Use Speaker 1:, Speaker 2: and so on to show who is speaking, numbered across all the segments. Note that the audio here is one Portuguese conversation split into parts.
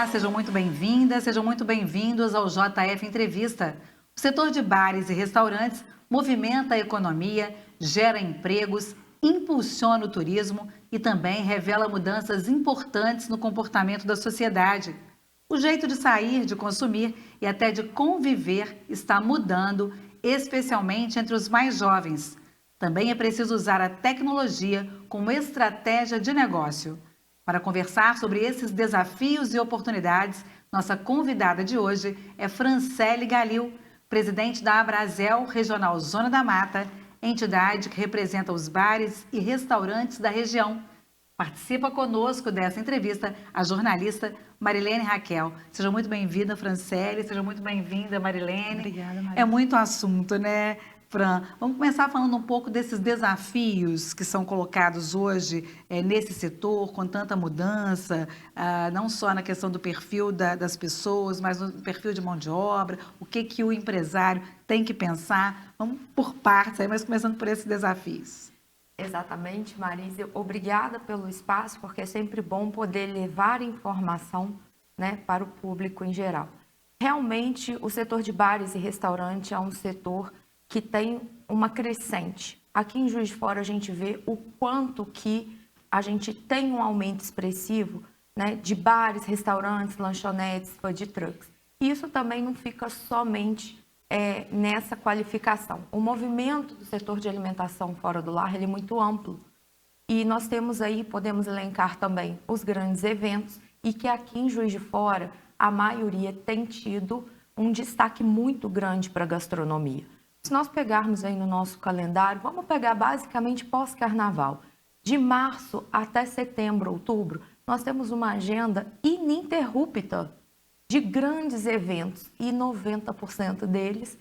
Speaker 1: Olá, sejam muito bem-vindas, sejam muito bem-vindos ao JF Entrevista. O setor de bares e restaurantes movimenta a economia, gera empregos, impulsiona o turismo e também revela mudanças importantes no comportamento da sociedade. O jeito de sair, de consumir e até de conviver está mudando, especialmente entre os mais jovens. Também é preciso usar a tecnologia como estratégia de negócio. Para conversar sobre esses desafios e oportunidades, nossa convidada de hoje é Francele Galil, presidente da Abrazel Regional Zona da Mata, entidade que representa os bares e restaurantes da região. Participa conosco dessa entrevista a jornalista Marilene Raquel. Seja muito bem-vinda, Francele, seja muito bem-vinda, Marilene.
Speaker 2: Obrigada, Maria.
Speaker 1: É muito assunto, né, Fran? Vamos começar falando um pouco desses desafios que são colocados hoje nesse setor, com tanta mudança, não só na questão do perfil das pessoas, mas no perfil de mão de obra, o que o empresário tem que pensar. Vamos por partes aí, mas começando por esses desafios.
Speaker 2: Exatamente, Marisa. Obrigada pelo espaço, porque é sempre bom poder levar informação, né, para o público em geral. Realmente, o setor de bares e restaurantes é um setor que tem uma crescente. Aqui em Juiz de Fora a gente vê o quanto que a gente tem um aumento expressivo, né, de bares, restaurantes, lanchonetes, food trucks. E isso também não fica somente nessa qualificação. O movimento do setor de alimentação fora do lar ele é muito amplo. E nós temos aí, podemos elencar também os grandes eventos e que aqui em Juiz de Fora a maioria tem tido um destaque muito grande para a gastronomia. Se nós pegarmos aí no nosso calendário, vamos pegar basicamente pós-carnaval. De março até setembro, outubro, nós temos uma agenda ininterrupta de grandes eventos e 90% deles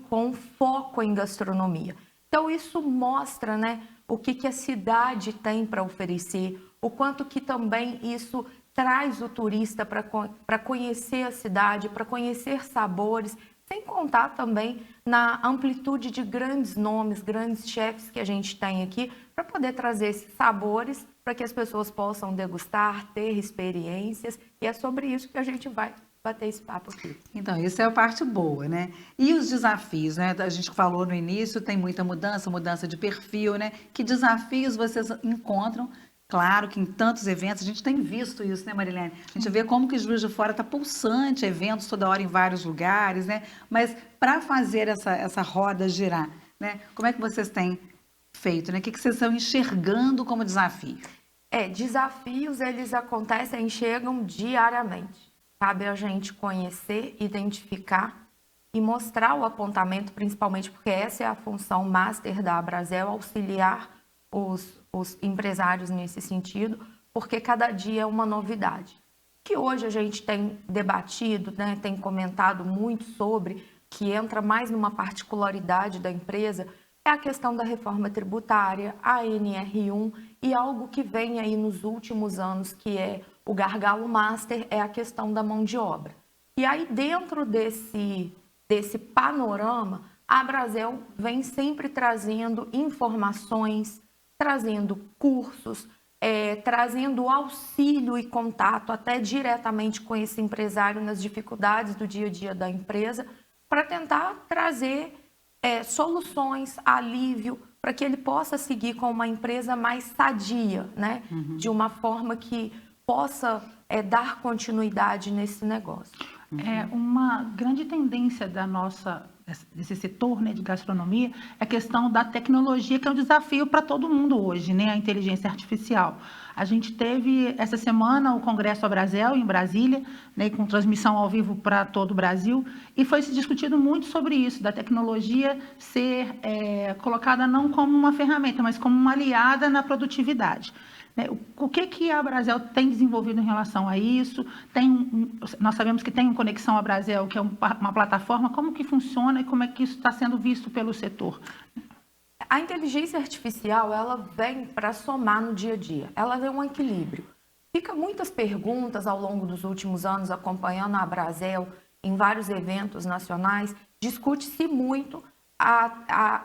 Speaker 2: com foco em gastronomia. Então isso mostra, né, o que a cidade tem para oferecer, o quanto que também isso traz o turista para conhecer a cidade, para conhecer sabores, sem contar também na amplitude de grandes nomes, grandes chefes que a gente tem aqui, para poder trazer esses sabores para que as pessoas possam degustar, ter experiências, e é sobre isso que a gente vai bater esse papo aqui.
Speaker 1: Então, isso é a parte boa, né? E os desafios, né? A gente falou no início, tem muita mudança de perfil, né? Que desafios vocês encontram? Claro que em tantos eventos, a gente tem visto isso, né, Marilene? A gente vê como que Juiz de Fora está pulsante, eventos toda hora em vários lugares, né? Mas para fazer essa roda girar, né? Como é que vocês têm feito, né? O que vocês estão enxergando como desafio?
Speaker 2: Desafios, eles acontecem e chegam diariamente. Cabe a gente conhecer, identificar e mostrar o apontamento, principalmente porque essa é a função master da Abrazel, auxiliar os empresários nesse sentido, porque cada dia é uma novidade. Que hoje a gente tem debatido, né, tem comentado muito sobre, que entra mais numa particularidade da empresa, é a questão da reforma tributária, a NR1 e algo que vem aí nos últimos anos, que é o gargalo master, é a questão da mão de obra. E aí dentro desse panorama, a Abrazel vem sempre trazendo informações, trazendo cursos, trazendo auxílio e contato até diretamente com esse empresário nas dificuldades do dia a dia da empresa, para tentar trazer soluções, alívio, para que ele possa seguir com uma empresa mais sadia, né? Uhum. De uma forma que possa dar continuidade nesse negócio.
Speaker 3: Uma grande tendência desse setor, né, de gastronomia é a questão da tecnologia, que é um desafio para todo mundo hoje, né, a inteligência artificial. A gente teve essa semana o Congresso Abrazel em Brasília, né, com transmissão ao vivo para todo o Brasil, e foi se discutido muito sobre isso, da tecnologia ser colocada não como uma ferramenta, mas como uma aliada na produtividade. O que a Abrazel tem desenvolvido em relação a isso? Nós sabemos que tem um Conexão Abrazel, que é uma plataforma. Como que funciona e como é que isso está sendo visto pelo setor?
Speaker 2: A inteligência artificial, ela vem para somar no dia a dia. Ela tem um equilíbrio. Fica muitas perguntas ao longo dos últimos anos, acompanhando a Abrazel em vários eventos nacionais. Discute-se muito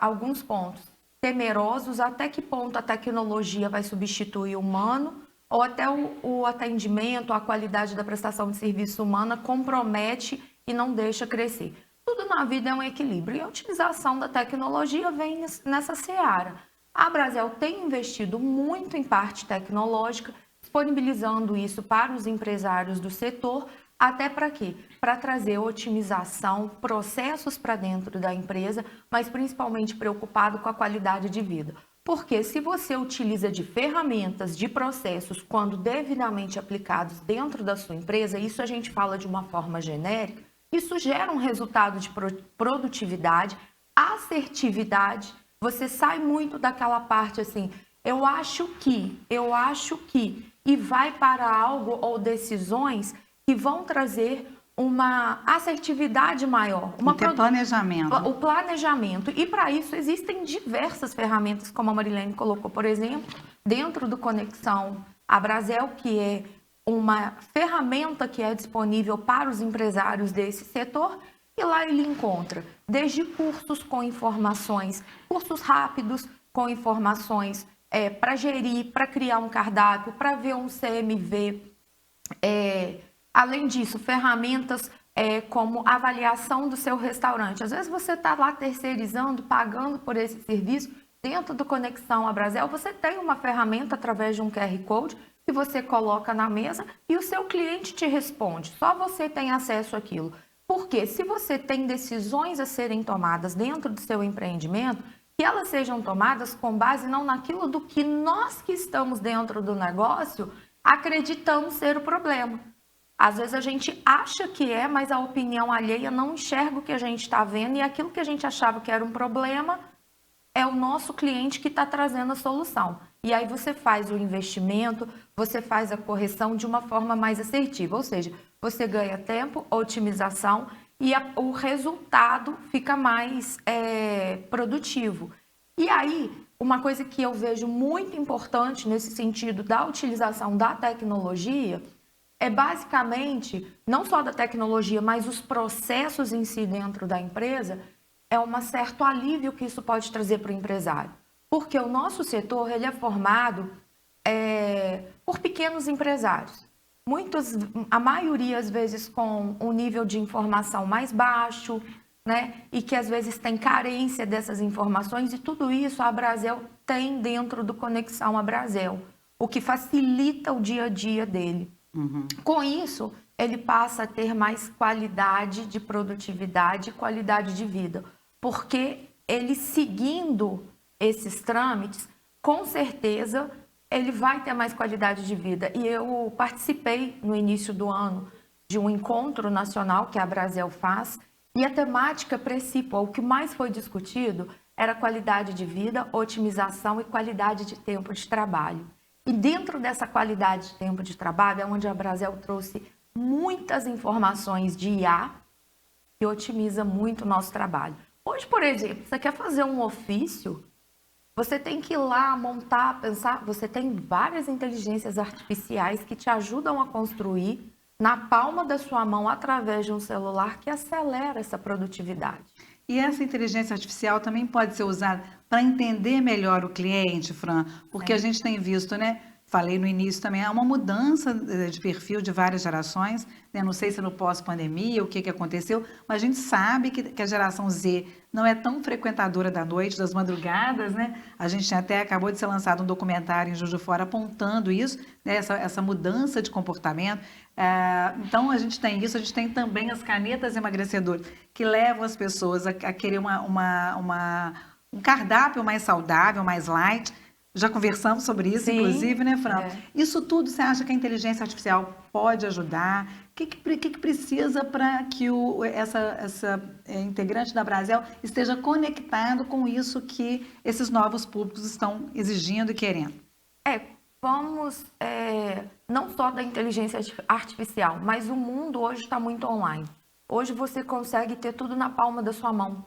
Speaker 2: alguns pontos temerosos, até que ponto a tecnologia vai substituir o humano ou até o atendimento, a qualidade da prestação de serviço humana compromete e não deixa crescer. Tudo na vida é um equilíbrio e a utilização da tecnologia vem nessa seara. A Brasel tem investido muito em parte tecnológica, disponibilizando isso para os empresários do setor, até para quê? Para trazer otimização, processos para dentro da empresa, mas principalmente preocupado com a qualidade de vida. Porque se você utiliza de ferramentas, de processos, quando devidamente aplicados dentro da sua empresa, isso a gente fala de uma forma genérica, isso gera um resultado de produtividade, assertividade. Você sai muito daquela parte assim, eu acho que, e vai para algo ou decisões que vão trazer uma assertividade maior.
Speaker 1: Planejamento.
Speaker 2: O planejamento. E para isso existem diversas ferramentas, como a Marilene colocou, por exemplo, dentro do Conexão Abrazel, que é uma ferramenta que é disponível para os empresários desse setor, e lá ele encontra desde cursos com informações, cursos rápidos com informações para gerir, para criar um cardápio, para ver um CMV. Além disso, ferramentas como avaliação do seu restaurante. Às vezes você está lá terceirizando, pagando por esse serviço. Dentro do Conexão Abrazel, você tem uma ferramenta através de um QR Code que você coloca na mesa e o seu cliente te responde. Só você tem acesso àquilo. Porque se você tem decisões a serem tomadas dentro do seu empreendimento, que elas sejam tomadas com base não naquilo do que nós que estamos dentro do negócio acreditamos ser o problema. Às vezes a gente acha que mas a opinião alheia não enxerga o que a gente está vendo e aquilo que a gente achava que era um problema é o nosso cliente que está trazendo a solução. E aí você faz o investimento, você faz a correção de uma forma mais assertiva, ou seja, você ganha tempo, otimização e o resultado fica mais produtivo. E aí, uma coisa que eu vejo muito importante nesse sentido da utilização da tecnologia é basicamente, não só da tecnologia, mas os processos em si dentro da empresa, é um certo alívio que isso pode trazer para o empresário. Porque o nosso setor ele é formado por pequenos empresários. A maioria, às vezes, com um nível de informação mais baixo, né? E que, às vezes, tem carência dessas informações. E tudo isso a Abrazel tem dentro do Conexão Abrazel, o que facilita o dia a dia dele. Uhum. Com isso, ele passa a ter mais qualidade de produtividade e qualidade de vida. Porque ele seguindo esses trâmites, com certeza, ele vai ter mais qualidade de vida. E eu participei no início do ano de um encontro nacional que a Abrazel faz e a temática principal, o que mais foi discutido era qualidade de vida, otimização e qualidade de tempo de trabalho. E dentro dessa qualidade de tempo de trabalho é onde a Abrazel trouxe muitas informações de IA que otimiza muito o nosso trabalho. Hoje, por exemplo, você quer fazer um ofício, você tem que ir lá montar, pensar, você tem várias inteligências artificiais que te ajudam a construir na palma da sua mão através de um celular que acelera essa produtividade.
Speaker 1: E essa inteligência artificial também pode ser usada para entender melhor o cliente, Fran, porque a gente tem visto, né? Falei no início também, há uma mudança de perfil de várias gerações, né? Não sei se no pós-pandemia, o que aconteceu, mas a gente sabe que a geração Z não é tão frequentadora da noite, das madrugadas, né? A gente até acabou de ser lançado um documentário em Juiz de Fora apontando isso, né? essa mudança de comportamento. Então, a gente tem isso, a gente tem também as canetas emagrecedoras, que levam as pessoas a querer um cardápio mais saudável, mais light. Já conversamos sobre isso, sim, inclusive, né, Fran? Isso tudo, você acha que a inteligência artificial pode ajudar? O que precisa para que essa integrante da Abrazel esteja conectado com isso que esses novos públicos estão exigindo e querendo?
Speaker 2: Vamos, não só da inteligência artificial, mas o mundo hoje está muito online. Hoje você consegue ter tudo na palma da sua mão.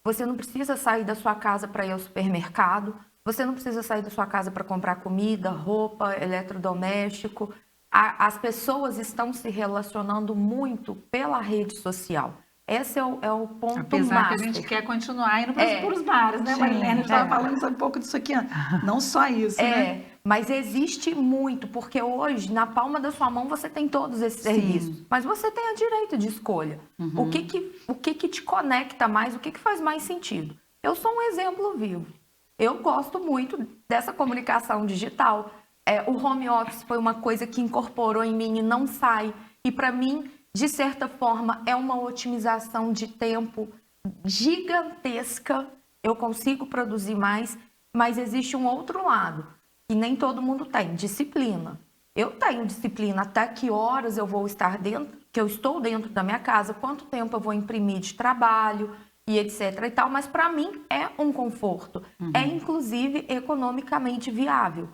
Speaker 2: Você não precisa sair da sua casa para ir ao supermercado. Você não precisa sair da sua casa para comprar comida, roupa, eletrodoméstico. As pessoas estão se relacionando muito pela rede social. Esse é o ponto
Speaker 1: Apesar que a gente quer continuar indo para os bares, né, Marilene? A gente estava falando um pouco disso aqui. Não só isso, né?
Speaker 2: Mas existe muito, porque hoje, na palma da sua mão, você tem todos esses serviços. Mas você tem o direito de escolha. O que te conecta mais, o que faz mais sentido. Eu sou um exemplo vivo. Eu gosto muito dessa comunicação digital. O home office foi uma coisa que incorporou em mim e não sai. E para mim, de certa forma, é uma otimização de tempo gigantesca. Eu consigo produzir mais, mas existe um outro lado, que nem todo mundo tem, disciplina. Eu tenho disciplina até que horas eu vou estar dentro, que eu estou dentro da minha casa, quanto tempo eu vou imprimir de trabalho e etc e tal, mas para mim é um conforto, é inclusive economicamente viável.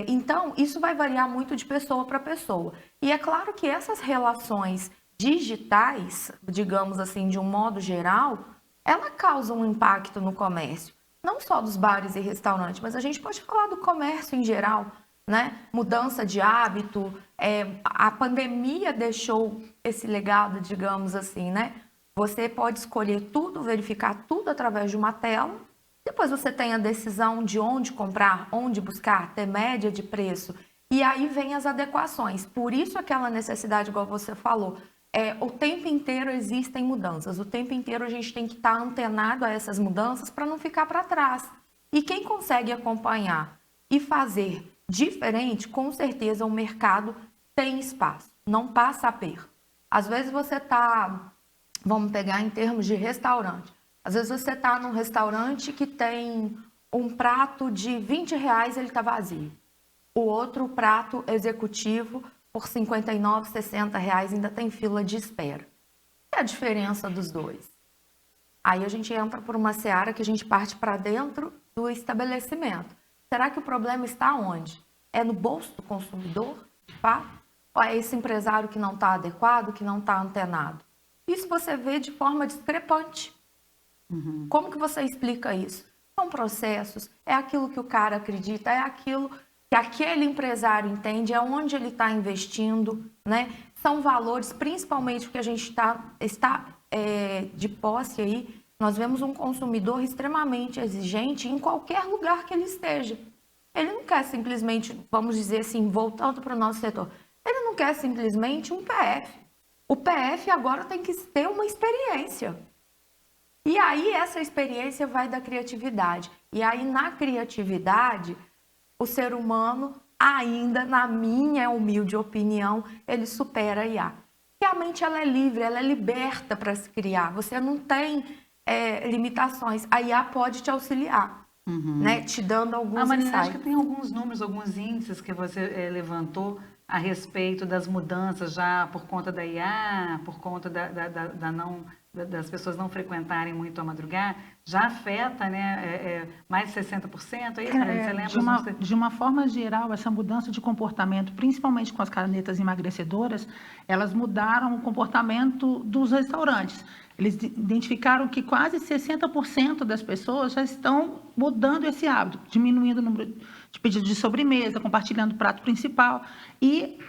Speaker 2: Então, isso vai variar muito de pessoa para pessoa. E é claro que essas relações digitais, digamos assim, de um modo geral, ela causa um impacto no comércio. Não só dos bares e restaurantes, mas a gente pode falar do comércio em geral, né? Mudança de hábito, a pandemia deixou esse legado, digamos assim, né? Você pode escolher tudo, verificar tudo através de uma tela. Depois você tem a decisão de onde comprar, onde buscar, ter média de preço. E aí vem as adequações. Por isso aquela necessidade, igual você falou, o tempo inteiro existem mudanças. O tempo inteiro a gente tem que estar antenado a essas mudanças para não ficar para trás. E quem consegue acompanhar e fazer diferente, com certeza o mercado tem espaço. Não passa aperto. Às vezes você está, vamos pegar em termos de restaurante. Às vezes você está num restaurante que tem um prato de R$20, ele está vazio. O outro prato executivo, por R$59, R$60, ainda tem fila de espera. E a diferença dos dois? Aí a gente entra por uma seara que a gente parte para dentro do estabelecimento. Será que o problema está onde? É no bolso do consumidor, de fato? Ou é esse empresário que não está adequado, que não está antenado? Isso você vê de forma discrepante. Como que você explica isso? São processos, é aquilo que o cara acredita, é aquilo que aquele empresário entende, é onde ele está investindo, né? São valores, principalmente porque a gente está de posse aí, nós vemos um consumidor extremamente exigente em qualquer lugar que ele esteja. Ele não quer simplesmente, vamos dizer assim, voltando para o nosso setor, ele não quer simplesmente um PF. O PF agora tem que ter uma experiência. E aí essa experiência vai da criatividade. E aí na criatividade, o ser humano ainda, na minha humilde opinião, ele supera a IA. Porque a mente ela é livre, ela é liberta para se criar. Você não tem limitações. A IA pode te auxiliar, né? Te dando alguns
Speaker 1: Marina,
Speaker 2: insights.
Speaker 1: acho que tem alguns números, alguns índices que você levantou a respeito das mudanças já por conta da IA, por conta das pessoas não frequentarem muito a madrugada, já afeta, né, mais de 60%, é isso? Você lembra?
Speaker 3: De uma forma geral, essa mudança de comportamento, principalmente com as canetas emagrecedoras, elas mudaram o comportamento dos restaurantes. Eles identificaram que quase 60% das pessoas já estão mudando esse hábito, diminuindo o número de pedidos de sobremesa, compartilhando o prato principal. E,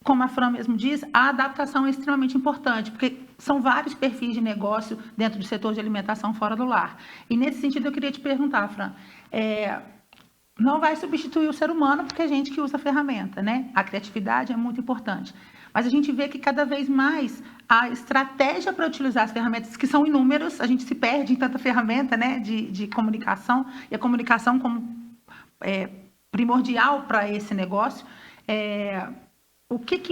Speaker 3: como a Fran mesmo diz, a adaptação é extremamente importante, porque são vários perfis de negócio dentro do setor de alimentação fora do lar. E, nesse sentido, eu queria te perguntar, Fran, não vai substituir o ser humano, porque é a gente que usa a ferramenta, né? A criatividade é muito importante. Mas a gente vê que cada vez mais a estratégia para utilizar as ferramentas, que são inúmeras, a gente se perde em tanta ferramenta, né, de comunicação, e a comunicação como primordial para esse negócio. O que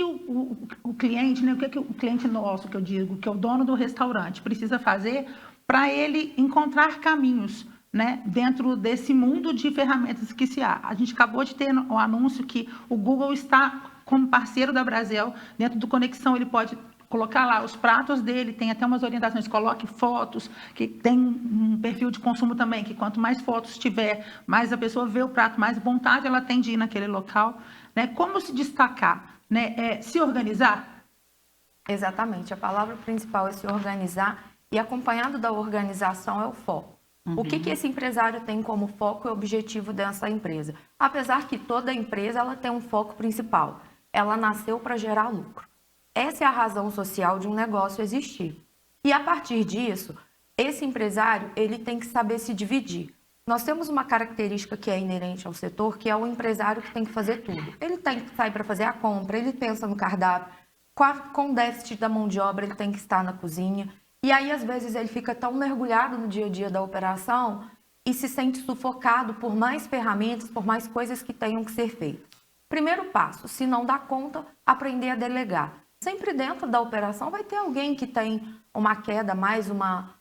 Speaker 3: o cliente, né, o que o cliente nosso, que eu digo, que é o dono do restaurante, precisa fazer para ele encontrar caminhos, né, dentro desse mundo de ferramentas que se há. A gente acabou de ter um anúncio que o Google está como parceiro da Brasel, dentro do Conexão ele pode colocar lá os pratos dele, tem até umas orientações, coloque fotos, que tem um perfil de consumo também, que quanto mais fotos tiver, mais a pessoa vê o prato, mais vontade ela tem de ir naquele local, né? Como se destacar, né? Se organizar?
Speaker 2: Exatamente, a palavra principal é se organizar e acompanhado da organização é o foco. O que esse empresário tem como foco e objetivo dessa empresa? Apesar que toda empresa ela tem um foco principal, ela nasceu para gerar lucro. Essa é a razão social de um negócio existir. E a partir disso, esse empresário ele tem que saber se dividir. nós temos uma característica que é inerente ao setor, que é o empresário que tem que fazer tudo. Ele tem que sair para fazer a compra, ele pensa no cardápio, com o déficit da mão de obra, ele tem que estar na cozinha. E aí, às vezes, ele fica tão mergulhado no dia a dia da operação e se sente sufocado por mais ferramentas, por mais coisas que tenham que ser feitas. Primeiro passo, se não dá conta, aprender a delegar. Sempre dentro da operação vai ter alguém que tem uma queda mais, uma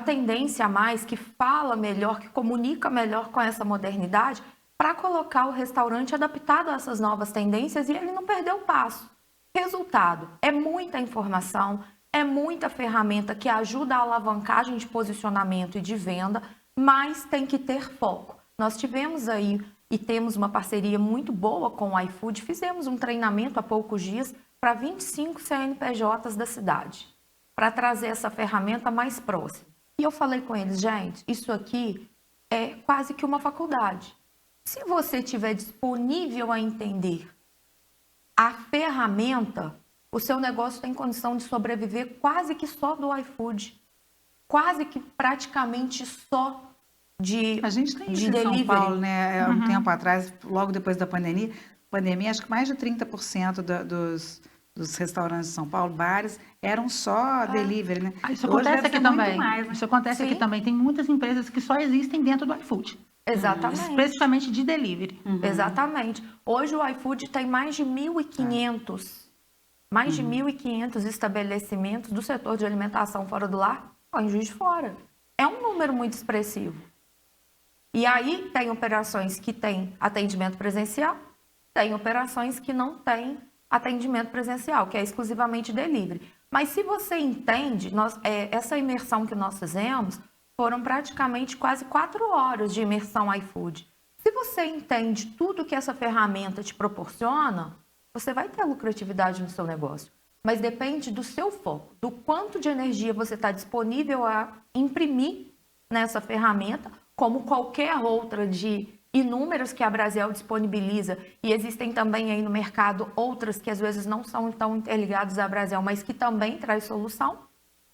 Speaker 2: tendência a mais, que fala melhor, que comunica melhor com essa modernidade, para colocar o restaurante adaptado a essas novas tendências e ele não perder o passo. Resultado, é muita informação, é muita ferramenta que ajuda a alavancagem de posicionamento e de venda, mas tem que ter foco. Nós tivemos aí e temos uma parceria muito boa com o iFood, fizemos um treinamento há poucos dias para 25 CNPJs da cidade, para trazer essa ferramenta mais próxima. E eu falei com eles, gente, isso aqui é quase que uma faculdade. Se você tiver disponível a entender a ferramenta, o seu negócio tem condição de sobreviver quase que só do iFood, quase que praticamente só de
Speaker 1: A gente tem isso em
Speaker 2: delivery.
Speaker 1: São Paulo, né? Um tempo atrás, logo depois da pandemia, acho que mais de 30% dos restaurantes de São Paulo, bares, eram só delivery, né?
Speaker 3: Isso
Speaker 1: Hoje
Speaker 3: acontece
Speaker 1: deve
Speaker 3: aqui
Speaker 1: ser muito
Speaker 3: também.
Speaker 1: mais, né?
Speaker 3: Isso acontece aqui
Speaker 2: Sim.
Speaker 3: também. Tem muitas empresas que só existem dentro do iFood.
Speaker 2: Exatamente.
Speaker 3: Especificamente de delivery.
Speaker 2: Exatamente. Hoje o iFood tem mais de 1.500, mais de 1.500 estabelecimentos do setor de alimentação fora do lar, em Juiz de Fora. É um número muito expressivo. E aí tem operações que têm atendimento presencial, tem operações que não têm atendimento presencial, que é exclusivamente delivery. Mas se você entende, essa imersão que nós fizemos foram praticamente quase 4 horas de imersão iFood. Se você entende tudo que essa ferramenta te proporciona, você vai ter lucratividade no seu negócio. Mas depende do seu foco, do quanto de energia você está disponível a imprimir nessa ferramenta, como qualquer outra de inúmeras que a Brasel disponibiliza, e existem também aí no mercado outras que às vezes não são tão interligadas à Brasel, mas que também traz solução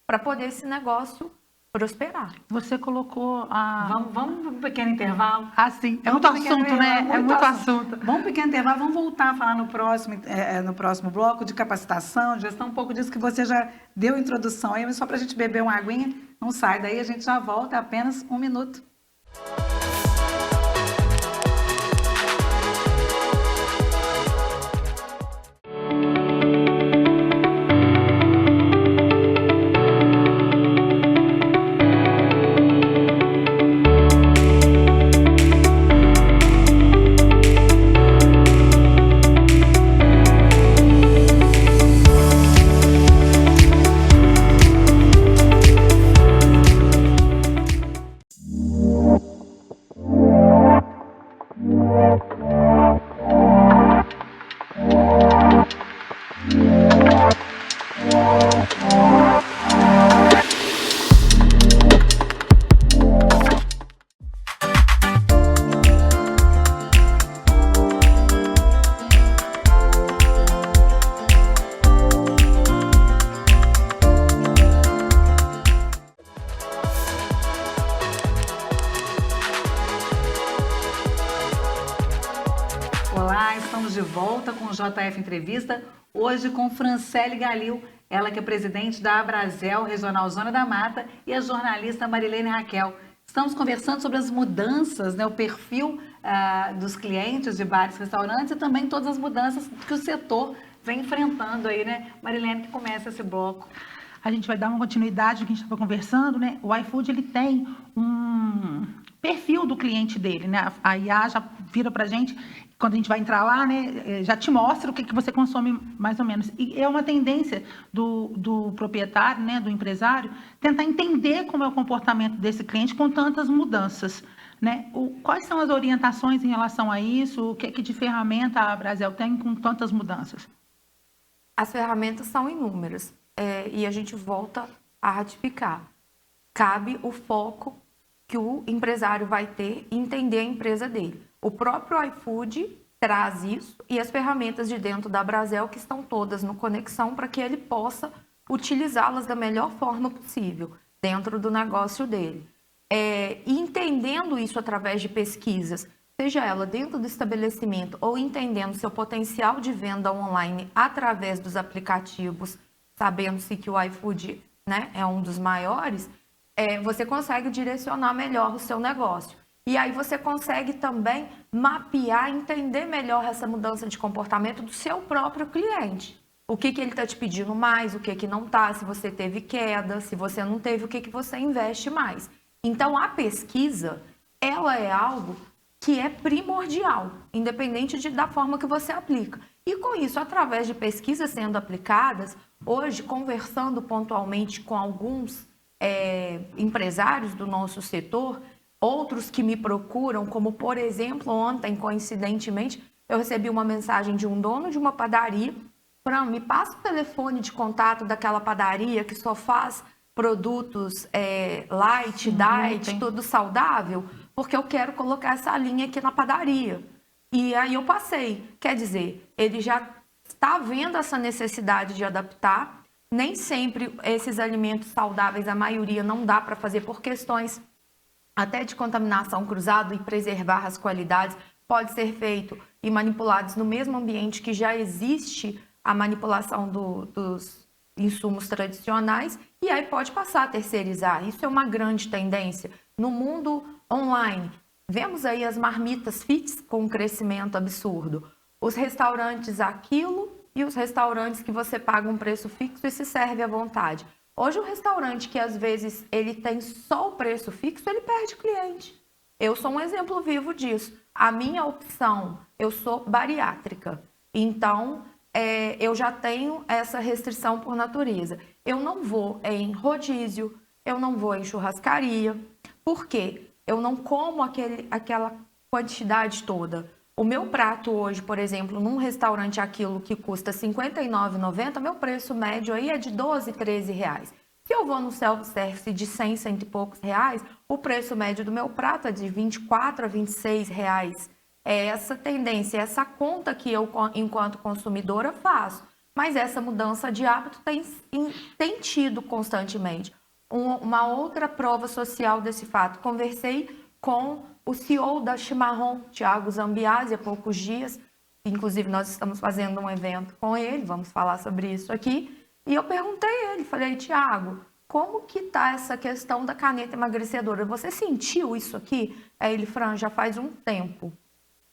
Speaker 2: para poder esse negócio prosperar.
Speaker 3: Você colocou a...
Speaker 1: Vamos para um pequeno intervalo.
Speaker 3: Ah, sim. É
Speaker 1: Vamos
Speaker 3: muito
Speaker 1: para um pequeno
Speaker 3: assunto, né?
Speaker 1: intervalo,
Speaker 3: É muito assunto.
Speaker 1: Vamos para um pequeno intervalo, vamos voltar a falar no próximo bloco de capacitação, de gestão, um pouco disso que você já deu introdução aí, mas só para a gente beber uma aguinha, não sai daí, a gente já volta, é apenas 1 minuto. Olá, estamos de volta com o JF Entrevista, hoje com Franciele Galil, ela que é presidente da Abrasel Regional Zona da Mata, e a jornalista Marilene Raquel. Estamos conversando sobre as mudanças, né, o perfil dos clientes de bares e restaurantes e também todas as mudanças que o setor vem enfrentando aí, né? Marilene, que começa esse bloco.
Speaker 3: A gente vai dar uma continuidade do que a gente estava conversando, né? O iFood, ele tem um perfil do cliente dele, né? A IA já vira para a gente, quando a gente vai entrar lá, né? Já te mostra o que você consome mais ou menos. E é uma tendência do proprietário, né? Do empresário, tentar entender como é o comportamento desse cliente com tantas mudanças, né? Quais são as orientações em relação a isso? O que de ferramenta a Brasel tem com tantas mudanças?
Speaker 2: As ferramentas são inúmeras. E a gente volta a ratificar. Cabe o foco que o empresário vai ter e entender a empresa dele. O próprio iFood traz isso e as ferramentas de dentro da Brasel que estão todas no Conexão para que ele possa utilizá-las da melhor forma possível dentro do negócio dele. E entendendo isso através de pesquisas, seja ela dentro do estabelecimento ou entendendo seu potencial de venda online através dos aplicativos, sabendo-se que o iFood, né, é um dos maiores, você consegue direcionar melhor o seu negócio. E aí você consegue também mapear, entender melhor essa mudança de comportamento do seu próprio cliente. O que ele está te pedindo mais, o que não está, se você teve queda, se você não teve, o que você investe mais. Então, a pesquisa, ela é algo que é primordial, independente da forma que você aplica. E com isso, através de pesquisas sendo aplicadas, hoje, conversando pontualmente com alguns empresários do nosso setor, outros que me procuram, como por exemplo, ontem, coincidentemente, eu recebi uma mensagem de um dono de uma padaria, me passa o telefone de contato daquela padaria que só faz produtos light, diet, tudo saudável, porque eu quero colocar essa linha aqui na padaria. E aí eu passei. Quer dizer, ele já está vendo essa necessidade de adaptar. Nem sempre esses alimentos saudáveis, a maioria não dá para fazer por questões até de contaminação cruzada e preservar as qualidades. Pode ser feito e manipulados no mesmo ambiente que já existe a manipulação dos insumos tradicionais, e aí pode passar a terceirizar. Isso é uma grande tendência. No mundo online, vemos aí as marmitas fits com um crescimento absurdo. Os restaurantes a quilo e os restaurantes que você paga um preço fixo e se serve à vontade. Hoje o restaurante que às vezes ele tem só o preço fixo, ele perde cliente. Eu sou um exemplo vivo disso. A minha opção, eu sou bariátrica, então eu já tenho essa restrição por natureza. Eu não vou em rodízio, eu não vou em churrascaria. Por quê? Eu não como aquela quantidade toda. O meu prato hoje, por exemplo, num restaurante aquilo que custa R$ 59,90, meu preço médio aí é de R$ 12, R$ 13 reais. Se eu vou no self-service de 100, cento e poucos reais, o preço médio do meu prato é de 24 a 26 reais. É essa tendência, essa conta que eu, enquanto consumidora, faço. Mas essa mudança de hábito tem tido constantemente. Uma outra prova social desse fato. Conversei com o CEO da Chimarrão, Thiago Zambiasi, há poucos dias. Inclusive, nós estamos fazendo um evento com ele, vamos falar sobre isso aqui. E eu perguntei a ele, falei, Thiago, como que tá essa questão da caneta emagrecedora? Você sentiu isso aqui? Aí ele, Fran, já faz um tempo.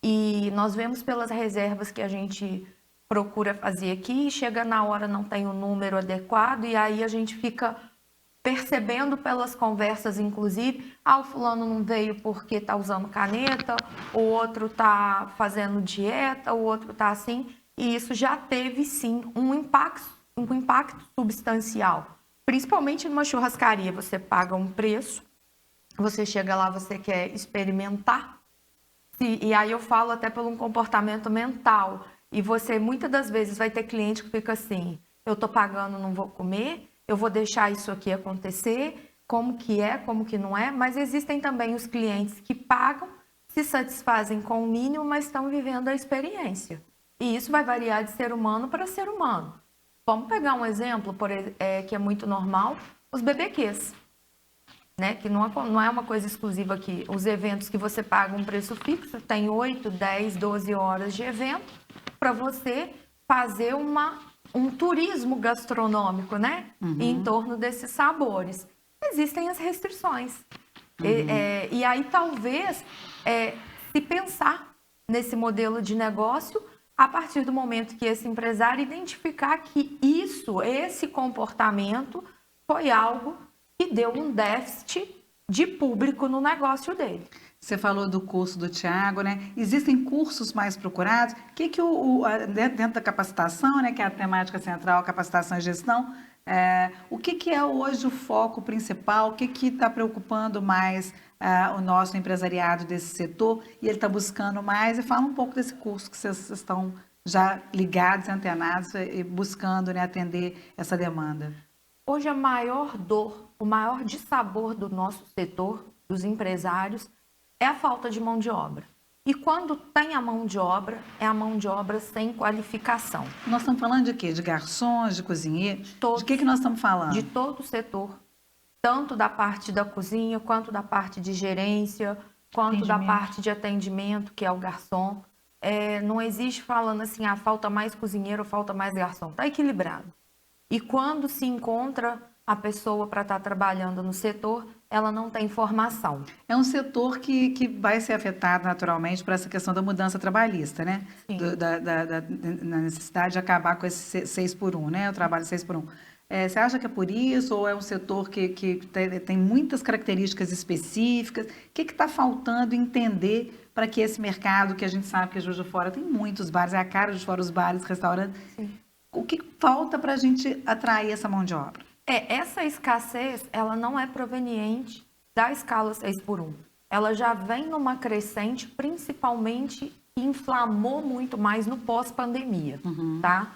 Speaker 2: E nós vemos pelas reservas que a gente procura fazer aqui, chega na hora, não tem o número adequado, e aí a gente fica percebendo pelas conversas, inclusive, o fulano não veio porque está usando caneta, o outro está fazendo dieta, o outro está assim, e isso já teve, sim, um impacto substancial. Principalmente numa churrascaria, você paga um preço, você chega lá, você quer experimentar, e aí eu falo até pelo um comportamento mental, e você muitas das vezes vai ter cliente que fica assim, eu estou pagando, não vou comer, eu vou deixar isso aqui acontecer, como que é, como que não é, mas existem também os clientes que pagam, se satisfazem com o mínimo, mas estão vivendo a experiência. E isso vai variar de ser humano para ser humano. Vamos pegar um exemplo que é muito normal, os BBQs, né? Que não é uma coisa exclusiva aqui. Os eventos que você paga um preço fixo, tem 8, 10, 12 horas de evento para você fazer um turismo gastronômico, né? Em torno desses sabores. Existem as restrições. E aí, talvez, se pensar nesse modelo de negócio a partir do momento que esse empresário identificar que esse comportamento foi algo que deu um déficit de público no negócio dele.
Speaker 1: Você falou do curso do Thiago, né? Existem cursos mais procurados? O que dentro da capacitação, né, que é a temática central, capacitação e gestão, o que é hoje o foco principal? O que está preocupando mais o nosso empresariado desse setor? E ele está buscando mais? E fala um pouco desse curso que vocês estão já ligados, antenados e buscando, né, atender essa demanda.
Speaker 2: Hoje a maior dor, o maior dissabor do nosso setor, dos empresários, é a falta de mão de obra. E quando tem a mão de obra, é a mão de obra sem qualificação.
Speaker 1: Nós estamos falando de quê? De garçons, de cozinheiros?
Speaker 2: De
Speaker 1: que nós estamos falando?
Speaker 2: De todo o setor. tanto da parte da cozinha, quanto da parte de gerência, quanto da parte de atendimento, que é o garçom. Não existe falando assim, falta mais cozinheiro, falta mais garçom. Está equilibrado. E quando se encontra a pessoa para estar trabalhando no setor, ela não tem formação.
Speaker 1: É um setor que vai ser afetado naturalmente por essa questão da mudança trabalhista, né? Da necessidade de acabar com esse 6x1, né? O trabalho 6x1. Você acha que é por isso ou é um setor que tem muitas características específicas? O que está faltando entender para que esse mercado, que a gente sabe que Juiz de Fora tem muitos bares, é a cara de fora os bares, restaurantes. Sim. O que falta para a gente atrair essa mão de obra?
Speaker 2: Essa escassez, ela não é proveniente da escala 6x1. Ela já vem numa crescente, principalmente inflamou muito mais no pós-pandemia, tá?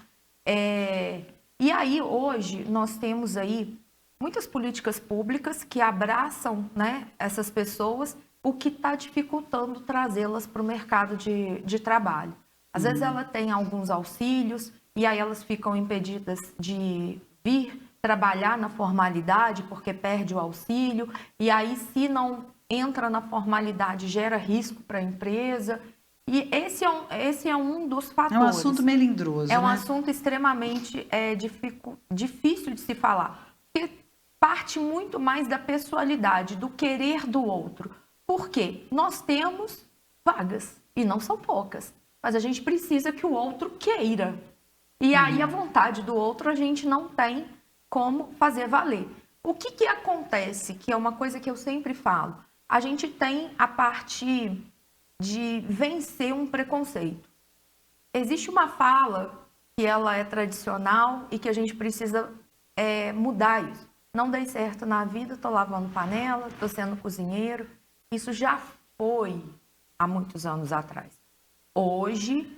Speaker 2: E aí, hoje, nós temos aí muitas políticas públicas que abraçam, né, essas pessoas, o que está dificultando trazê-las para o mercado de trabalho. Às vezes ela tem alguns auxílios e aí elas ficam impedidas de vir trabalhar na formalidade porque perde o auxílio, e aí se não entra na formalidade gera risco para a empresa, e esse é um dos fatores.
Speaker 1: É um assunto melindroso,
Speaker 2: é um assunto extremamente difícil de se falar, porque parte muito mais da pessoalidade, do querer do outro. Por quê? Nós temos vagas, e não são poucas, mas a gente precisa que o outro queira, e aí a vontade do outro a gente não tem como fazer valer. O que acontece, que é uma coisa que eu sempre falo, a gente tem a parte de vencer um preconceito. Existe uma fala que ela é tradicional e que a gente precisa mudar isso. Não dei certo na vida, estou lavando panela, estou sendo cozinheiro. Isso já foi há muitos anos atrás. Hoje,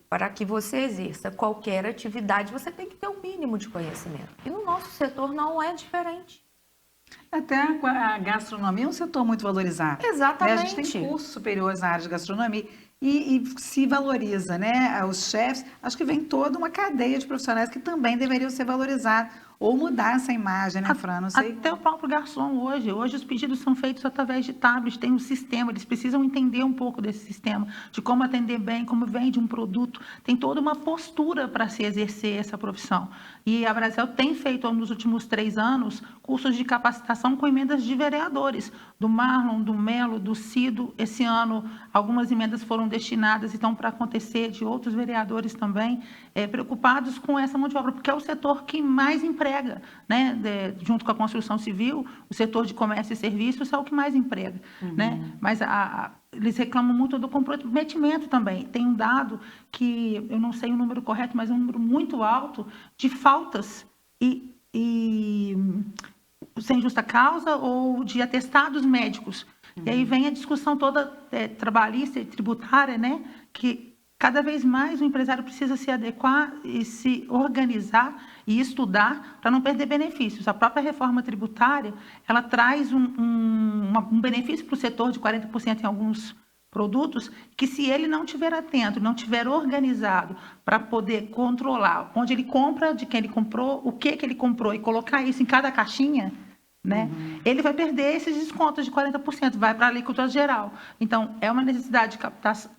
Speaker 2: para que você exerça qualquer atividade, você tem que ter um mínimo de conhecimento. E no nosso setor não é diferente.
Speaker 1: Até a gastronomia é um setor muito valorizado.
Speaker 2: Exatamente.
Speaker 1: Né? A gente tem cursos superiores na área de gastronomia e se valoriza, né? Os chefs, acho que vem toda uma cadeia de profissionais que também deveriam ser valorizados. Ou mudar essa imagem, né, Fran? Não sei.
Speaker 3: Até o próprio garçom hoje. Hoje os pedidos são feitos através de tablets, tem um sistema, eles precisam entender um pouco desse sistema, de como atender bem, como vende um produto. Tem toda uma postura para se exercer essa profissão. E a Brasel tem feito, nos últimos 3 anos, cursos de capacitação com emendas de vereadores, do Marlon, do Melo, do Cido. Esse ano, algumas emendas foram destinadas e estão para acontecer, de outros vereadores também, preocupados com essa mão de obra, porque é o setor que mais emprega. Né? Junto com a construção civil, o setor de comércio e serviços é o que mais emprega. Né? Mas eles reclamam muito do comprometimento também. Tem um dado que, eu não sei o número correto, mas é um número muito alto de faltas sem justa causa ou de atestados médicos. E aí vem a discussão toda trabalhista e tributária, né? Que cada vez mais o empresário precisa se adequar e se organizar e estudar para não perder benefícios. A própria reforma tributária, ela traz um benefício para o setor de 40% em alguns produtos, que se ele não estiver atento, não estiver organizado para poder controlar onde ele compra, de quem ele comprou, o que ele comprou e colocar isso em cada caixinha, né? Ele vai perder esses descontos de 40%, vai para a alíquota geral. Então, é uma necessidade de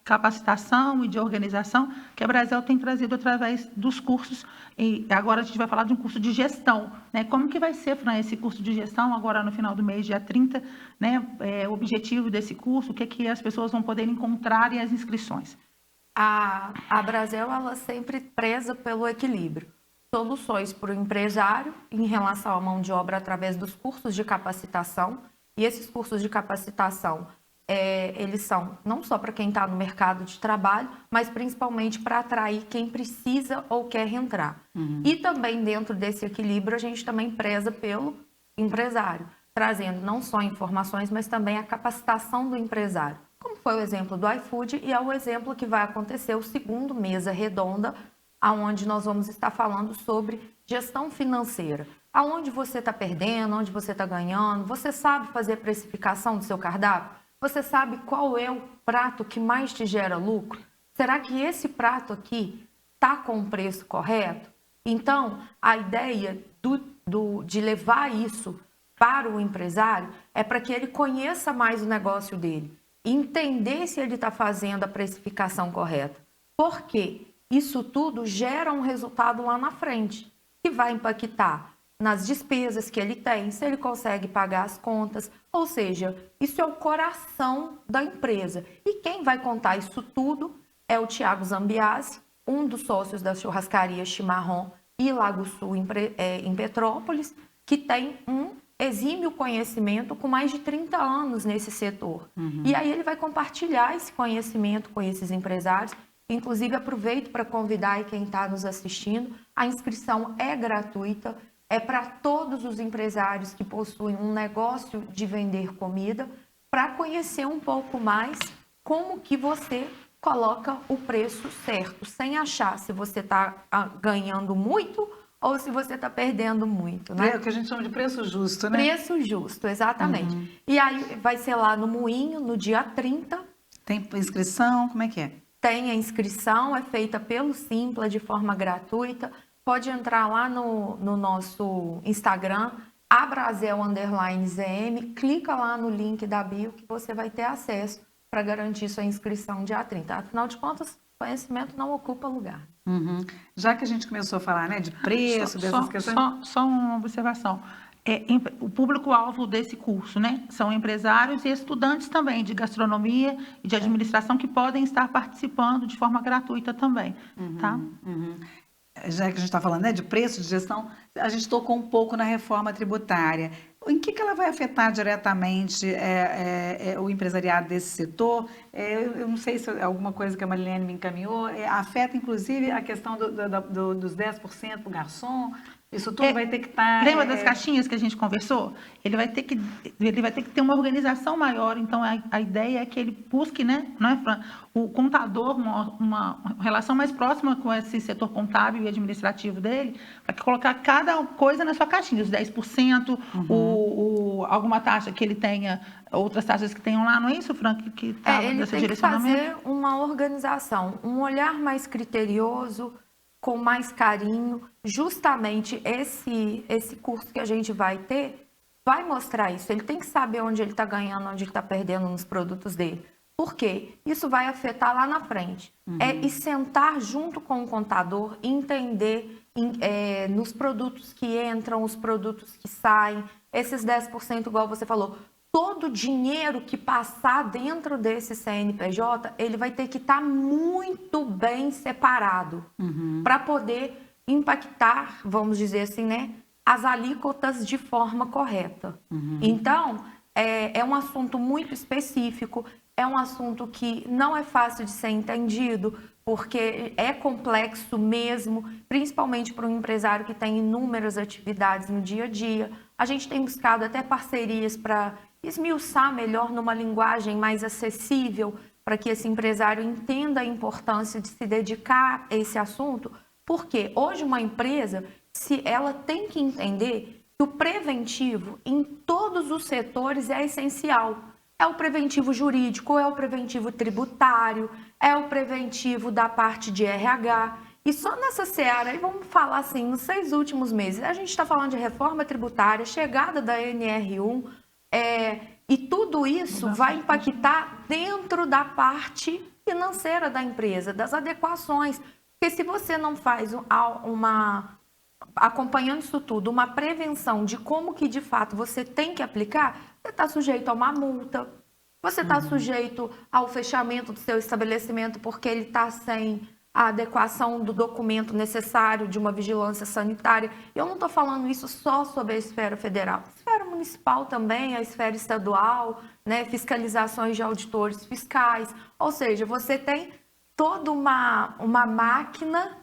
Speaker 3: capacitação e de organização que a Brasel tem trazido através dos cursos. E agora a gente vai falar de um curso de gestão, né? Como que vai ser, Fran, esse curso de gestão agora no final do mês, dia 30, né? O objetivo desse curso, o que as pessoas vão poder encontrar e as inscrições?
Speaker 2: A Brasel, ela sempre preza pelo equilíbrio. Soluções para o empresário em relação à mão de obra através dos cursos de capacitação. E esses cursos de capacitação, eles são não só para quem está no mercado de trabalho, mas principalmente para atrair quem precisa ou quer entrar. E também dentro desse equilíbrio, a gente também preza pelo empresário, trazendo não só informações, mas também a capacitação do empresário. Como foi o exemplo do iFood e é o exemplo que vai acontecer o segundo Mesa Redonda, aonde nós vamos estar falando sobre gestão financeira. Aonde você está perdendo, onde você está ganhando, você sabe fazer precificação do seu cardápio? Você sabe qual é o prato que mais te gera lucro? Será que esse prato aqui está com o preço correto? Então, a ideia de levar isso para o empresário é para que ele conheça mais o negócio dele, entender se ele está fazendo a precificação correta. Por quê? Isso tudo gera um resultado lá na frente, que vai impactar nas despesas que ele tem, se ele consegue pagar as contas, ou seja, isso é o coração da empresa. E quem vai contar isso tudo é o Thiago Zambiasi, um dos sócios da churrascaria Chimarrão e Lago Sul em Petrópolis, que tem um exímio conhecimento com mais de 30 anos nesse setor. E aí ele vai compartilhar esse conhecimento com esses empresários. Inclusive, aproveito para convidar aí quem está nos assistindo, a inscrição é gratuita, é para todos os empresários que possuem um negócio de vender comida, para conhecer um pouco mais como que você coloca o preço certo, sem achar se você está ganhando muito ou se você está perdendo muito, né?
Speaker 1: É o que a gente chama de preço justo, né?
Speaker 2: Preço justo, exatamente. E aí vai ser lá no Moinho, no dia 30.
Speaker 1: Tem inscrição, como é que é?
Speaker 2: Tem a inscrição, é feita pelo Simpla de forma gratuita. Pode entrar lá no nosso Instagram, abrazel_zm, clica lá no link da bio que você vai ter acesso para garantir sua inscrição dia 30. Afinal de contas, conhecimento não ocupa lugar.
Speaker 1: Já que a gente começou a falar, né, de preço, dessas questões...
Speaker 3: Só uma observação. O público-alvo desse curso, né, são empresários e estudantes também de gastronomia e de administração que podem estar participando de forma gratuita também, tá?
Speaker 1: Já que a gente está falando, né, de preço, de gestão, a gente tocou um pouco na reforma tributária. Em que ela vai afetar diretamente o empresariado desse setor? Eu não sei se é alguma coisa que a Marilene me encaminhou. Afeta, inclusive, a questão dos 10% para o garçom? Isso tudo vai ter que estar...
Speaker 3: Lembra das caixinhas que a gente conversou? Ele vai ter que ter uma organização maior. Então, a ideia é que ele busque, né, o contador, uma relação mais próxima com esse setor contábil e administrativo dele, para colocar cada coisa na sua caixinha, os 10%, alguma taxa que ele tenha, outras taxas que tenham lá, não é isso, Frank? Que
Speaker 2: ele tem que fazer uma organização, um olhar mais criterioso, com mais carinho. Justamente esse curso que a gente vai ter vai mostrar isso. Ele tem que saber onde ele está ganhando, onde ele está perdendo nos produtos dele. Por quê? Isso vai afetar lá na frente. E sentar junto com o contador, entender nos produtos que entram, os produtos que saem, esses 10%, igual você falou, todo dinheiro que passar dentro desse CNPJ, ele vai ter que estar muito bem separado para poder impactar, vamos dizer assim, né, as alíquotas de forma correta. Então, é um assunto muito específico, é um assunto que não é fácil de ser entendido, porque é complexo mesmo, principalmente para um empresário que tem inúmeras atividades no dia a dia. A gente tem buscado até parcerias para esmiuçar melhor numa linguagem mais acessível, para que esse empresário entenda a importância de se dedicar a esse assunto, porque hoje uma empresa, ela tem que entender que o preventivo em todos os setores é essencial. É o preventivo jurídico, é o preventivo tributário, é o preventivo da parte de RH. E só nessa seara, aí vamos falar assim, nos 6 últimos meses, a gente está falando de reforma tributária, chegada da NR1, e tudo isso vai impactar dentro da parte financeira da empresa, das adequações. Porque se você não faz acompanhando isso tudo, uma prevenção de como que de fato você tem que aplicar, você está sujeito a uma multa, você está sujeito ao fechamento do seu estabelecimento porque ele está sem a adequação do documento necessário de uma vigilância sanitária. Eu não estou falando isso só sobre a esfera federal, a esfera municipal também, a esfera estadual, né, fiscalizações de auditores fiscais, ou seja, você tem toda uma máquina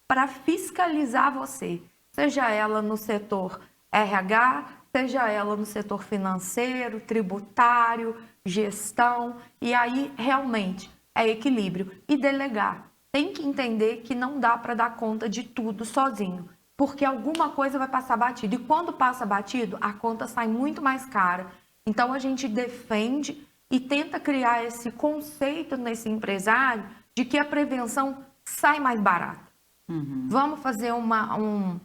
Speaker 2: para fiscalizar você, seja ela no setor RH, seja ela no setor financeiro, tributário, gestão, e aí realmente é equilíbrio. E delegar. Tem que entender que não dá para dar conta de tudo sozinho, porque alguma coisa vai passar batido. E quando passa batido, a conta sai muito mais cara. Então, a gente defende e tenta criar esse conceito nesse empresário de que a prevenção sai mais barata. Vamos fazer um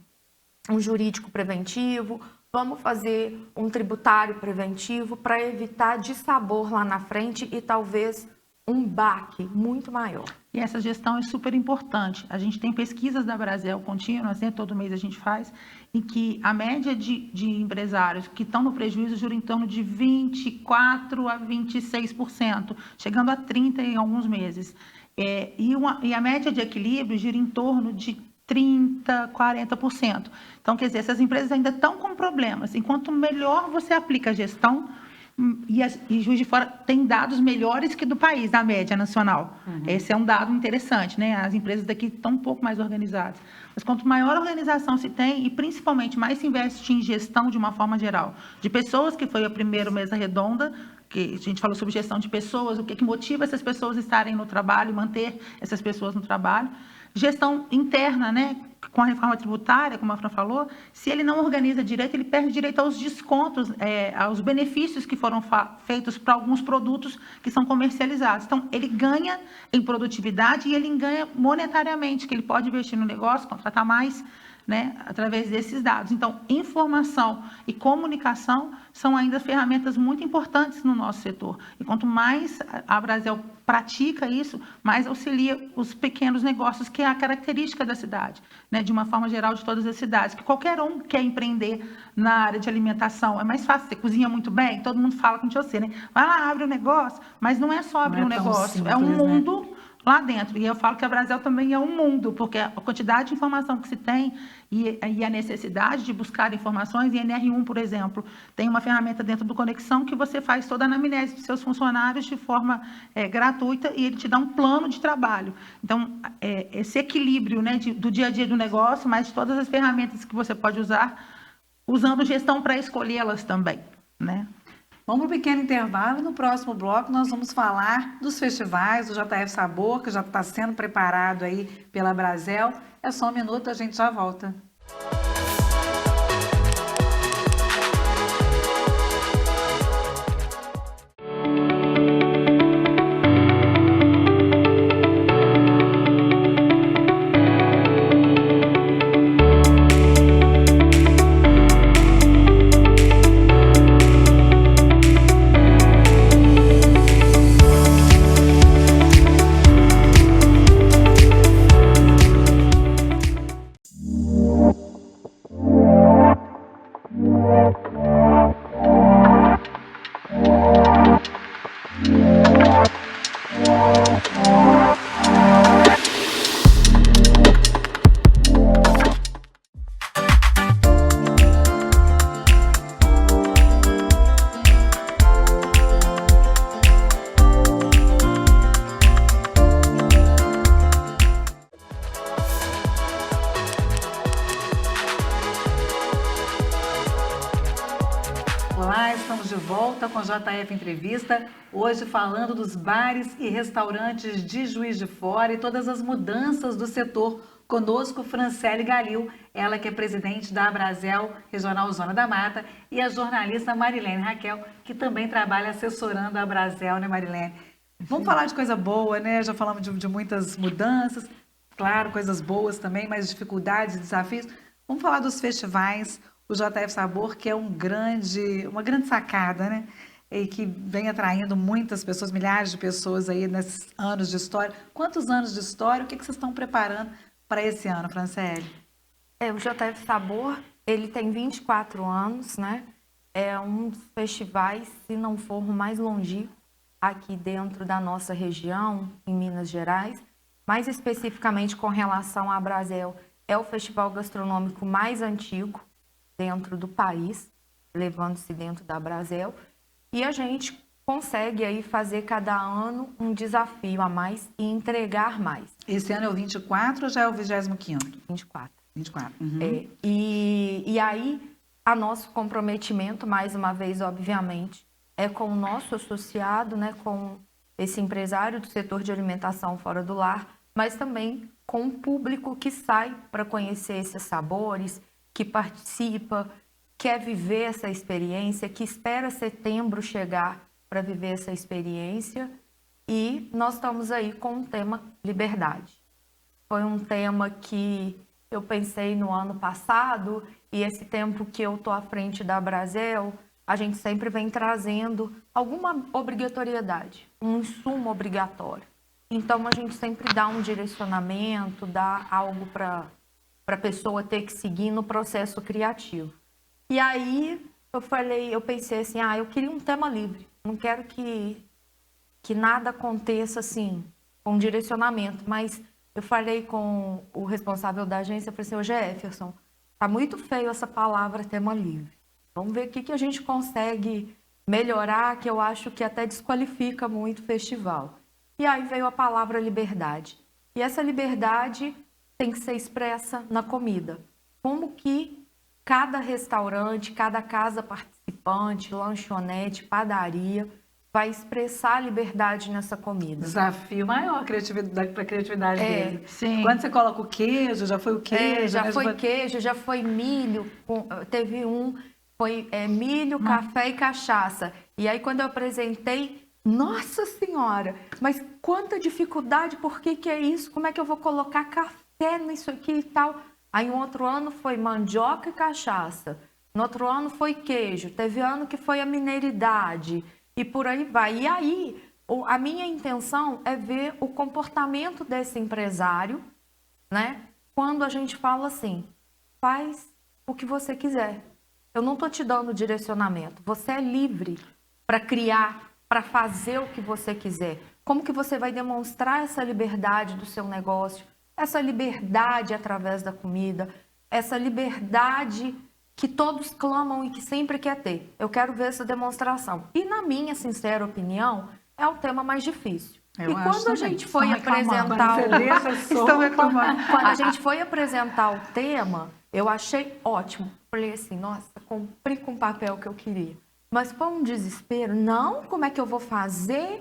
Speaker 2: jurídico preventivo, vamos fazer um tributário preventivo para evitar dissabor lá na frente e talvez um baque muito maior.
Speaker 3: E essa gestão é super importante. A gente tem pesquisas da Brasel contínuas, né? Todo mês a gente faz, em que a média de empresários que estão no prejuízo gira em torno de 24% a 26%, chegando a 30% em alguns meses. E a média de equilíbrio gira em torno de 30%, 40%. Então, quer dizer, essas empresas ainda estão com problemas. Enquanto melhor você aplica a gestão, e Juiz de Fora tem dados melhores que do país, da média nacional. Esse é um dado interessante, né? As empresas daqui estão um pouco mais organizadas. Mas quanto maior organização se tem, e principalmente mais se investe em gestão de uma forma geral, de pessoas, que foi a primeira mesa redonda, que a gente falou sobre gestão de pessoas, o que motiva essas pessoas a estarem no trabalho, manter essas pessoas no trabalho. Gestão interna, né? Com a reforma tributária, como a Fran falou, se ele não organiza direito, ele perde direito aos descontos, aos benefícios que foram feitos para alguns produtos que são comercializados. Então, ele ganha em produtividade e ele ganha monetariamente, que ele pode investir no negócio, contratar mais, né, através desses dados. Então, informação e comunicação são ainda ferramentas muito importantes no nosso setor. E quanto mais a Brasel pratica isso, mais auxilia os pequenos negócios, que é a característica da cidade, né, de uma forma geral de todas as cidades, que qualquer um quer empreender na área de alimentação. É mais fácil, você cozinha muito bem, todo mundo fala com você, né? Vai lá, abre um negócio, mas não é só abrir um negócio, é um mundo, né, lá dentro. E eu falo que a Brasel também é um mundo, porque a quantidade de informação que se tem e a necessidade de buscar informações, e NR1, por exemplo, tem uma ferramenta dentro do Conexão que você faz toda a anamnese dos seus funcionários de forma gratuita, e ele te dá um plano de trabalho. Então, esse equilíbrio, né, do dia a dia do negócio, mas de todas as ferramentas que você pode usar, usando gestão para escolhê-las também, né?
Speaker 1: Vamos para um pequeno intervalo e no próximo bloco nós vamos falar dos festivais, do JF Sabor, que já está sendo preparado aí pela Brasel. É só um minuto, a gente já volta. Olá, estamos de volta com a JF Entrevista, hoje falando dos bares e restaurantes de Juiz de Fora e todas as mudanças do setor. Conosco, Franciele Galil, ela que é presidente da Brasel Regional Zona da Mata, e a jornalista Marilene Raquel, que também trabalha assessorando a Brasel, né, Marilene? Vamos falar de coisa boa, né? Já falamos de muitas mudanças, claro, coisas boas também, mas dificuldades e desafios. Vamos falar dos festivais. O JF Sabor, que é uma grande sacada, né? E que vem atraindo muitas pessoas, milhares de pessoas aí nesses anos de história. Quantos anos de história? O que vocês estão preparando para esse ano, Franciele?
Speaker 2: O JF Sabor, ele tem 24 anos, né? É um dos festivais, se não for o mais longevo, aqui dentro da nossa região, em Minas Gerais. Mais especificamente com relação à Brasel, é o festival gastronômico mais antigo dentro do país, levando-se dentro da Brasel, e a gente consegue aí fazer cada ano um desafio a mais e entregar mais.
Speaker 1: Esse ano é o 24 ou já é o 25º?
Speaker 2: 24.
Speaker 1: 24.
Speaker 2: Uhum. E aí, a nosso comprometimento, mais uma vez, obviamente, é com o nosso associado, né, com esse empresário do setor de alimentação fora do lar, mas também com o público que sai para conhecer esses sabores, que participa, quer viver essa experiência, que espera setembro chegar para viver essa experiência. E nós estamos aí com o tema liberdade. Foi um tema que eu pensei no ano passado, e esse tempo que eu estou à frente da Brasel, a gente sempre vem trazendo alguma obrigatoriedade, um insumo obrigatório. Então, a gente sempre dá um direcionamento, dá algo para a pessoa ter que seguir no processo criativo. E aí, eu pensei assim, eu queria um tema livre, não quero que nada aconteça assim, com direcionamento, mas eu falei com o responsável da agência, eu falei assim, ô Jefferson, tá muito feio essa palavra tema livre. Vamos ver o que a gente consegue melhorar, que eu acho que até desqualifica muito o festival. E aí veio a palavra liberdade. E essa liberdade tem que ser expressa na comida. Como que cada restaurante, cada casa participante, lanchonete, padaria, vai expressar a liberdade nessa comida.
Speaker 1: Desafio maior para a criatividade dele.
Speaker 3: Sim.
Speaker 1: Quando você coloca o queijo, já foi o queijo.
Speaker 2: Já foi queijo, já foi milho. Teve foi milho, café e cachaça. E aí quando eu apresentei, nossa senhora, mas quanta dificuldade, por que é isso? Como é que eu vou colocar café nisso aqui e tal? Aí um outro ano foi mandioca e cachaça. No outro ano foi queijo. Teve ano que foi a mineiridade. E por aí vai. E aí, a minha intenção é ver o comportamento desse empresário, né? Quando a gente fala assim, faz o que você quiser. Eu não estou te dando direcionamento. Você é livre para criar, para fazer o que você quiser. Como que você vai demonstrar essa liberdade do seu negócio? Essa liberdade através da comida, essa liberdade que todos clamam e que sempre quer ter. Eu quero ver essa demonstração. E na minha sincera opinião, é o tema mais difícil.
Speaker 1: Eu
Speaker 2: e quando a gente foi apresentar quando a gente foi apresentar o tema, eu achei ótimo. Falei assim, nossa, cumpri com o papel que eu queria. Mas foi um desespero. Não, como é que eu vou fazer?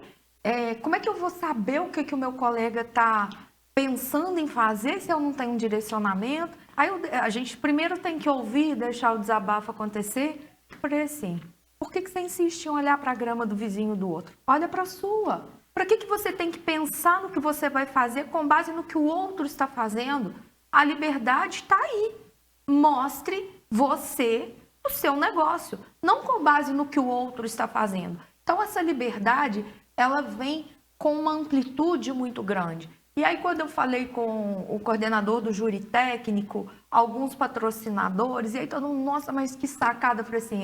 Speaker 2: Como é que eu vou saber o que o meu colega está pensando em fazer se eu não tenho um direcionamento? Aí a gente primeiro tem que ouvir, deixar o desabafo acontecer. Falei assim, por que você insiste em olhar para a grama do vizinho do outro? Olha para a sua. Para que você tem que pensar no que você vai fazer com base no que o outro está fazendo? A liberdade está aí. Mostre você o seu negócio, não com base no que o outro está fazendo. Então, essa liberdade, ela vem com uma amplitude muito grande. E aí, quando eu falei com o coordenador do júri técnico, alguns patrocinadores, e aí todo mundo, nossa, mas que sacada. Eu falei assim,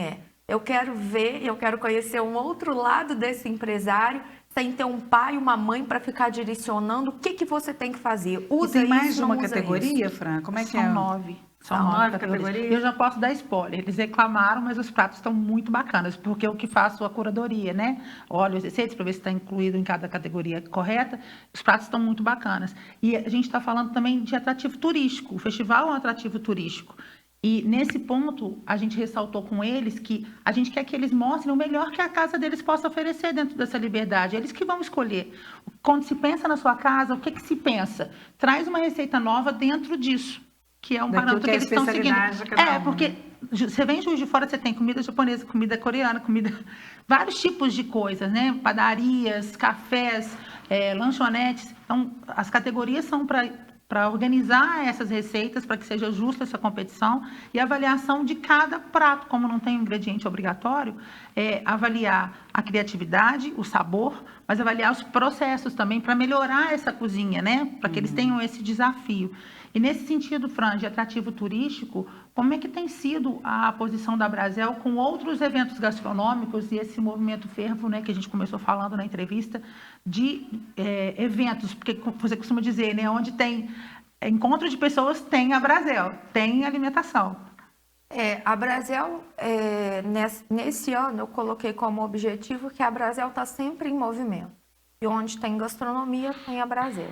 Speaker 2: eu quero ver, eu quero conhecer um outro lado desse empresário, sem ter um pai e uma mãe para ficar direcionando o que você tem que fazer. Usa
Speaker 1: tem mais
Speaker 2: isso,
Speaker 1: de uma
Speaker 2: não usa
Speaker 1: categoria,
Speaker 2: isso.
Speaker 1: Fran? Como é que
Speaker 3: São
Speaker 1: é?
Speaker 3: 9.
Speaker 1: São 9 categorias?
Speaker 3: Eu já posso dar spoiler. Eles reclamaram, mas os pratos estão muito bacanas, porque eu que faço a curadoria, né? Olho as receitas para ver se está incluído em cada categoria correta. Os pratos estão muito bacanas. E a gente está falando também de atrativo turístico. O festival é um atrativo turístico. E nesse ponto, a gente ressaltou com eles que a gente quer que eles mostrem o melhor que a casa deles possa oferecer dentro dessa liberdade. Eles que vão escolher. Quando se pensa na sua casa, o que se pensa? Traz uma receita nova dentro disso, que é um parâmetro que eles estão seguindo. Porque você vem em Juiz de Fora, você tem comida japonesa, comida coreana, vários tipos de coisas, né? Padarias, cafés, lanchonetes. Então, as categorias são para organizar essas receitas, para que seja justa essa competição e avaliação de cada prato, como não tem um ingrediente obrigatório, avaliar a criatividade, o sabor, mas avaliar os processos também para melhorar essa cozinha, né? Para que eles tenham esse desafio. E nesse sentido, Fran, de atrativo turístico, como é que tem sido a posição da Brasel com outros eventos gastronômicos e esse movimento fervo, né, que a gente começou falando na entrevista, de eventos, porque você costuma dizer, né, onde tem encontro de pessoas, tem a Brasel, tem alimentação.
Speaker 2: A Brasel, nesse ano, eu coloquei como objetivo que a Brasel está sempre em movimento. E onde tem gastronomia, tem a Brasel.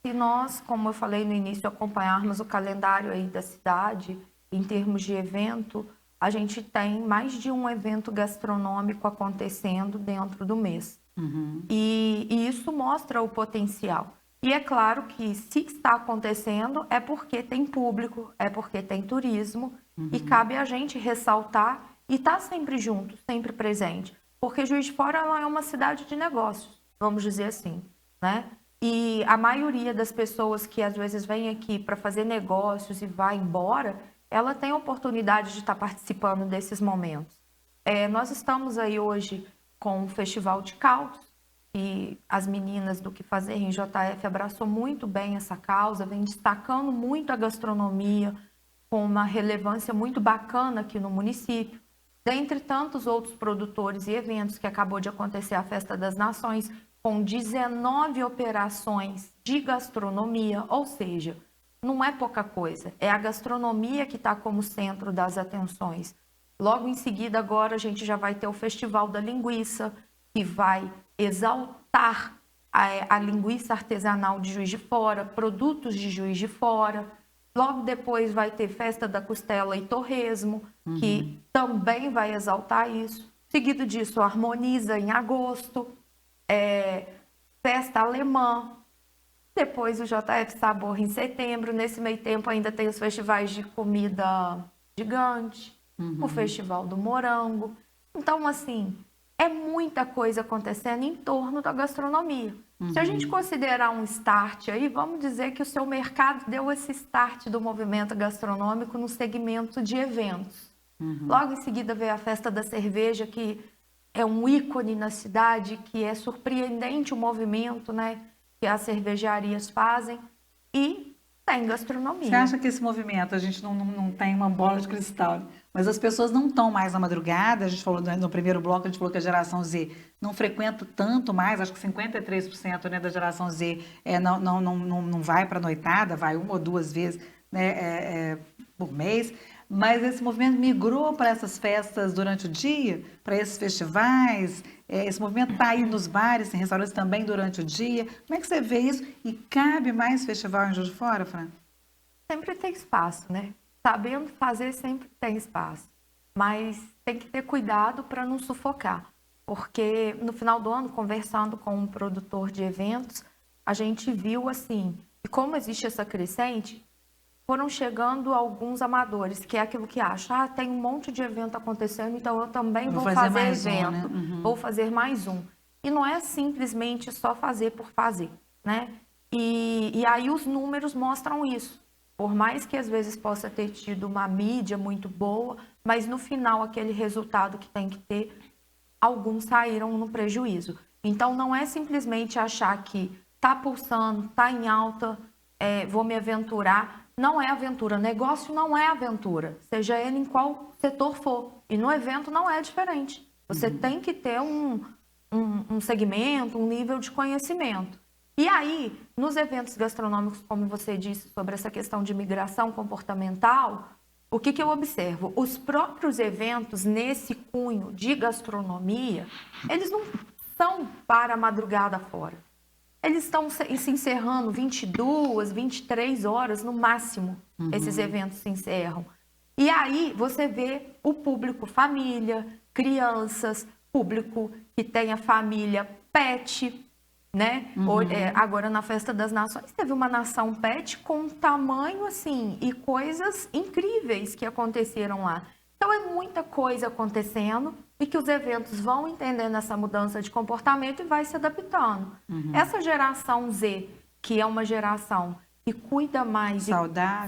Speaker 2: Se nós, como eu falei no início, acompanharmos o calendário aí da cidade, em termos de evento, a gente tem mais de um evento gastronômico acontecendo dentro do mês.
Speaker 1: Uhum.
Speaker 2: E isso mostra o potencial. E é claro que se está acontecendo é porque tem público, é porque tem turismo, e cabe a gente ressaltar e estar sempre junto, sempre presente. Porque Juiz de Fora ela é uma cidade de negócios, vamos dizer assim, né? E a maioria das pessoas que às vezes vem aqui para fazer negócios e vai embora, ela tem a oportunidade de estar participando desses momentos. Nós estamos aí hoje com o Festival de Caldos, e as meninas do Que Fazer em JF abraçou muito bem essa causa, vem destacando muito a gastronomia, com uma relevância muito bacana aqui no município. Dentre tantos outros produtores e eventos que acabou de acontecer a Festa das Nações, com 19 operações de gastronomia, ou seja, não é pouca coisa, é a gastronomia que está como centro das atenções. Logo em seguida, agora a gente já vai ter o Festival da Linguiça, que vai exaltar a linguiça artesanal de Juiz de Fora, produtos de Juiz de Fora. Logo depois vai ter Festa da Costela e Torresmo, que também vai exaltar isso. Seguido disso, Harmoniza em agosto, Festa Alemã. Depois o JF Sabor em setembro. Nesse meio tempo ainda tem os festivais de comida gigante, o Festival do Morango. Então, assim, é muita coisa acontecendo em torno da gastronomia. Se a gente considerar um start aí, vamos dizer que o seu mercado deu esse start do movimento gastronômico no segmento de eventos. Logo em seguida veio a Festa da Cerveja, que é um ícone na cidade, que é surpreendente o movimento, né, que as cervejarias fazem, e tem gastronomia.
Speaker 1: Você acha que esse movimento, a gente não tem uma bola de cristal, mas as pessoas não estão mais na madrugada? A gente falou no primeiro bloco, a gente falou que a geração Z não frequenta tanto mais, acho que 53%, né, da geração Z não vai para a noitada, vai uma ou duas vezes, né, por mês. Mas esse movimento migrou para essas festas durante o dia, para esses festivais? Esse movimento está aí nos bares, em restaurantes também durante o dia. Como é que você vê isso? E cabe mais festival em Juiz de Fora, Fran?
Speaker 2: Sempre tem espaço, né? Sabendo fazer, sempre tem espaço. Mas tem que ter cuidado para não sufocar. Porque no final do ano, conversando com um produtor de eventos, a gente viu assim, e como existe essa crescente, foram chegando alguns amadores, que é aquilo que acha, tem um monte de evento acontecendo, então eu também vou fazer evento, vou fazer mais um. E não é simplesmente só fazer por fazer, né? E aí os números mostram isso. Por mais que às vezes possa ter tido uma mídia muito boa, mas no final aquele resultado que tem que ter, alguns saíram no prejuízo. Então não é simplesmente achar que tá pulsando, tá em alta, vou me aventurar. Não é aventura, negócio não é aventura, seja ele em qual setor for. E no evento não é diferente. Você tem que ter um segmento, um nível de conhecimento. E aí, nos eventos gastronômicos, como você disse, sobre essa questão de migração comportamental, o que eu observo? Os próprios eventos nesse cunho de gastronomia, eles não são para a madrugada fora. Eles estão se encerrando 22, 23 horas no máximo, esses eventos se encerram. E aí você vê o público família, crianças, público que tem a família pet, né? Agora na Festa das Nações teve uma nação pet com tamanho assim e coisas incríveis que aconteceram lá. Então é muita coisa acontecendo e que os eventos vão entendendo essa mudança de comportamento e vai se adaptando. Essa geração Z, que é uma geração que cuida mais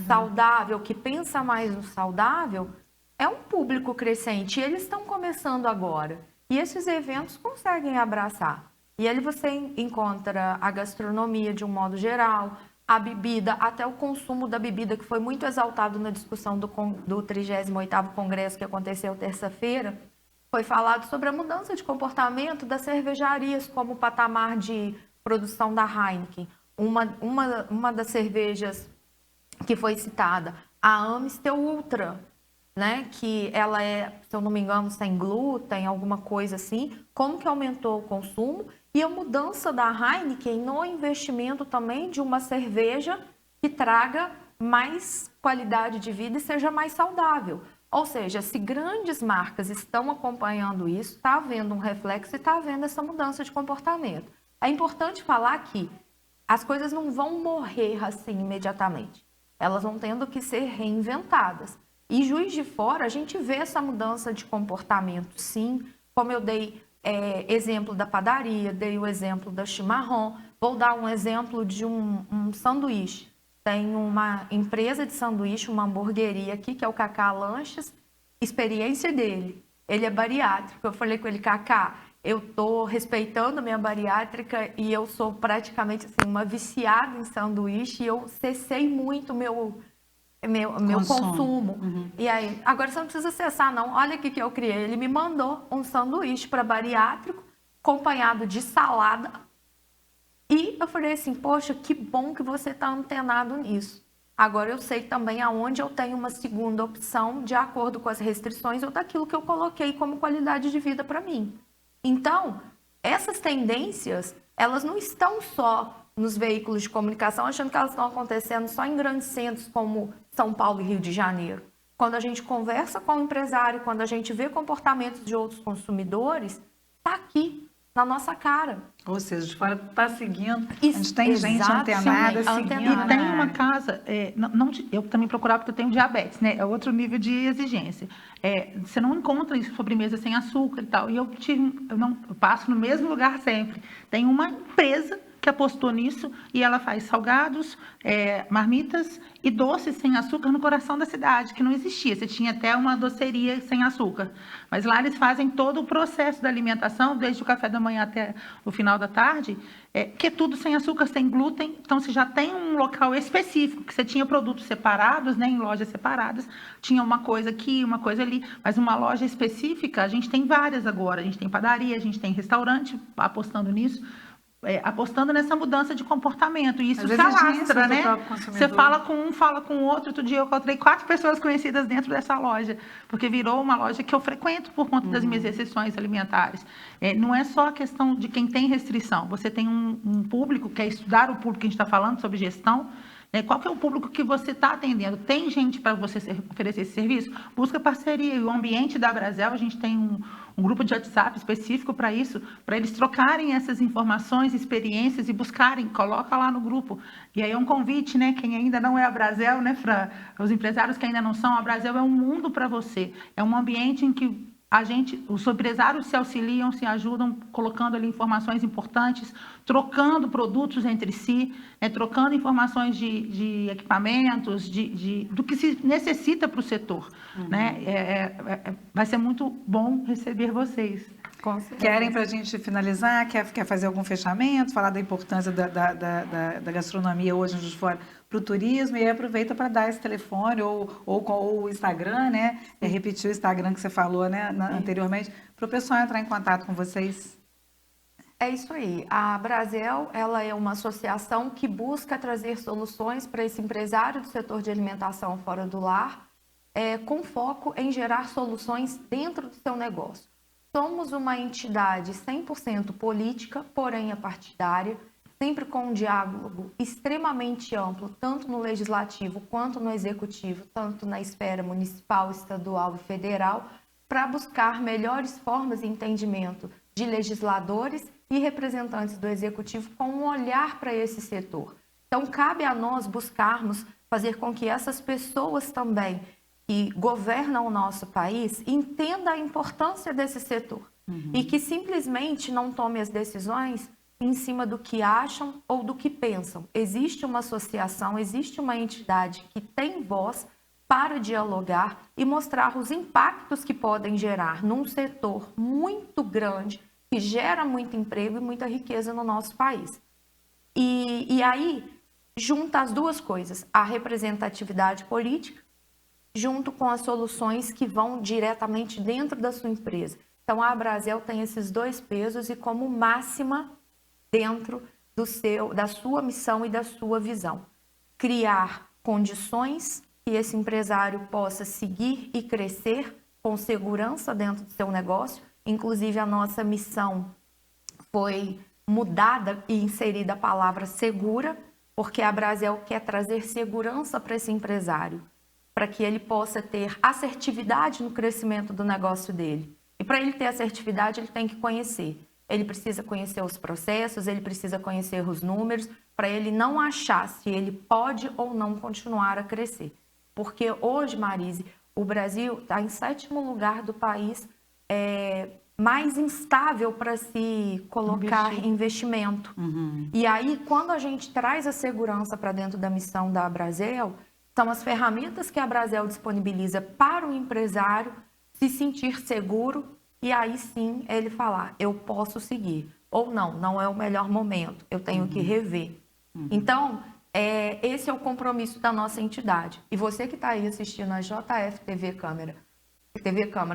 Speaker 2: saudável, que pensa mais no saudável, é um público crescente e eles estão começando agora. E esses eventos conseguem abraçar. E ali você encontra a gastronomia de um modo geral, a bebida, até o consumo da bebida, que foi muito exaltado na discussão do 38º Congresso que aconteceu terça-feira. Foi falado sobre a mudança de comportamento das cervejarias como o patamar de produção da Heineken. Uma das cervejas que foi citada, a Amstel Ultra, né, que ela é, se eu não me engano, sem glúten, alguma coisa assim, como que aumentou o consumo e a mudança da Heineken no investimento também de uma cerveja que traga mais qualidade de vida e seja mais saudável. Ou seja, se grandes marcas estão acompanhando isso, está havendo um reflexo e está havendo essa mudança de comportamento. É importante falar que as coisas não vão morrer assim imediatamente. Elas vão tendo que ser reinventadas. E Juiz de Fora, a gente vê essa mudança de comportamento, sim. Como eu dei exemplo da padaria, dei o exemplo da chimarrão, vou dar um exemplo de um sanduíche. Tem uma empresa de sanduíche, uma hamburgueria aqui, que é o Cacá Lanches, experiência dele. Ele é bariátrico. Eu falei com ele, Cacá, eu tô respeitando a minha bariátrica e eu sou praticamente assim, uma viciada em sanduíche e eu cessei muito meu consumo.
Speaker 1: Uhum.
Speaker 2: E aí, agora você não precisa cessar, não. Olha o que eu criei. Ele me mandou um sanduíche para bariátrico, acompanhado de salada. E eu falei assim, poxa, que bom que você está antenado nisso. Agora eu sei também aonde eu tenho uma segunda opção de acordo com as restrições ou daquilo que eu coloquei como qualidade de vida para mim. Então, essas tendências, elas não estão só nos veículos de comunicação, achando que elas estão acontecendo só em grandes centros como São Paulo e Rio de Janeiro. Quando a gente conversa com o empresário, quando a gente vê comportamentos de outros consumidores, está aqui, na nossa cara.
Speaker 1: Ou seja, de fora está seguindo, a
Speaker 2: Isso,
Speaker 1: gente tem gente
Speaker 2: exatamente,
Speaker 1: antenada seguindo.
Speaker 3: E tem
Speaker 1: né?
Speaker 3: uma casa, eu também procurava porque eu tenho diabetes, né? É outro nível de exigência. Você não encontra isso sobremesa sem açúcar e tal. E eu passo no mesmo lugar sempre. Tem uma empresa que apostou nisso e ela faz salgados, marmitas e doces sem açúcar no coração da cidade, que não existia. Você tinha até uma doceria sem açúcar. Mas lá eles fazem todo o processo da alimentação, desde o café da manhã até o final da tarde, que é tudo sem açúcar, sem glúten. Então, você já tem um local específico, que você tinha produtos separados, né, em lojas separadas. Tinha uma coisa aqui, uma coisa ali. Mas uma loja específica, a gente tem várias agora. A gente tem padaria, a gente tem restaurante apostando nisso. Apostando nessa mudança de comportamento. E isso se alastra, né? Você fala com um, fala com o outro. Outro dia eu encontrei 4 pessoas conhecidas dentro dessa loja, porque virou uma loja que eu frequento por conta das minhas exceções alimentares. Não é só a questão de quem tem restrição. Você tem um público, quer estudar o público que a gente está falando sobre gestão. Qual que é o público que você está atendendo? Tem gente para você oferecer esse serviço? Busca parceria. E o ambiente da Brasel, a gente tem um grupo de WhatsApp específico para isso, para eles trocarem essas informações, experiências e buscarem, coloca lá no grupo. E aí é um convite, né? Quem ainda não é a Brasel, né, Fran? Os empresários que ainda não são, a Brasel é um mundo para você. É um ambiente em que os empresários se auxiliam, se ajudam, colocando ali informações importantes, trocando produtos entre si, trocando informações de equipamentos, do que se necessita para o setor. Né? Vai ser muito bom receber vocês.
Speaker 1: Querem, para a gente finalizar, quer fazer algum fechamento, falar da importância da gastronomia hoje em Juiz de Fora para o turismo, e aí aproveita para dar esse telefone ou o Instagram, né? Repetir o Instagram que você falou, né, anteriormente, para o pessoal entrar em contato com vocês.
Speaker 2: É isso aí. A Brasel, ela é uma associação que busca trazer soluções para esse empresário do setor de alimentação fora do lar, com foco em gerar soluções dentro do seu negócio. Somos uma entidade 100% política, porém partidária, sempre com um diálogo extremamente amplo, tanto no legislativo quanto no executivo, tanto na esfera municipal, estadual e federal, para buscar melhores formas de entendimento de legisladores e representantes do executivo com um olhar para esse setor. Então, cabe a nós buscarmos fazer com que essas pessoas também que governam o nosso país entendam a importância desse setor e que simplesmente não tome as decisões em cima do que acham ou do que pensam. Existe uma associação, existe uma entidade que tem voz para dialogar e mostrar os impactos que podem gerar num setor muito grande, que gera muito emprego e muita riqueza no nosso país. E aí, junta as duas coisas, a representatividade política, junto com as soluções que vão diretamente dentro da sua empresa. Então, a Brasel tem esses dois pesos e como máxima dentro da sua missão e da sua visão. Criar condições que esse empresário possa seguir e crescer com segurança dentro do seu negócio. Inclusive, a nossa missão foi mudada e inserida a palavra segura, porque a Brasel quer trazer segurança para esse empresário, para que ele possa ter assertividade no crescimento do negócio dele. E para ele ter assertividade, ele tem que conhecer. Ele precisa conhecer os processos, ele precisa conhecer os números, para ele não achar se ele pode ou não continuar a crescer. Porque hoje, Marise, o Brasil está em 7º lugar do país mais instável para se colocar investimento. E aí, quando a gente traz a segurança para dentro da missão da Abrazel, são as ferramentas que a Abrazel disponibiliza para o empresário se sentir seguro e aí sim ele falar, eu posso seguir. Ou não, não é o melhor momento, eu tenho que rever. Então, esse é o compromisso da nossa entidade. E você que está aí assistindo a JF TV Câmara,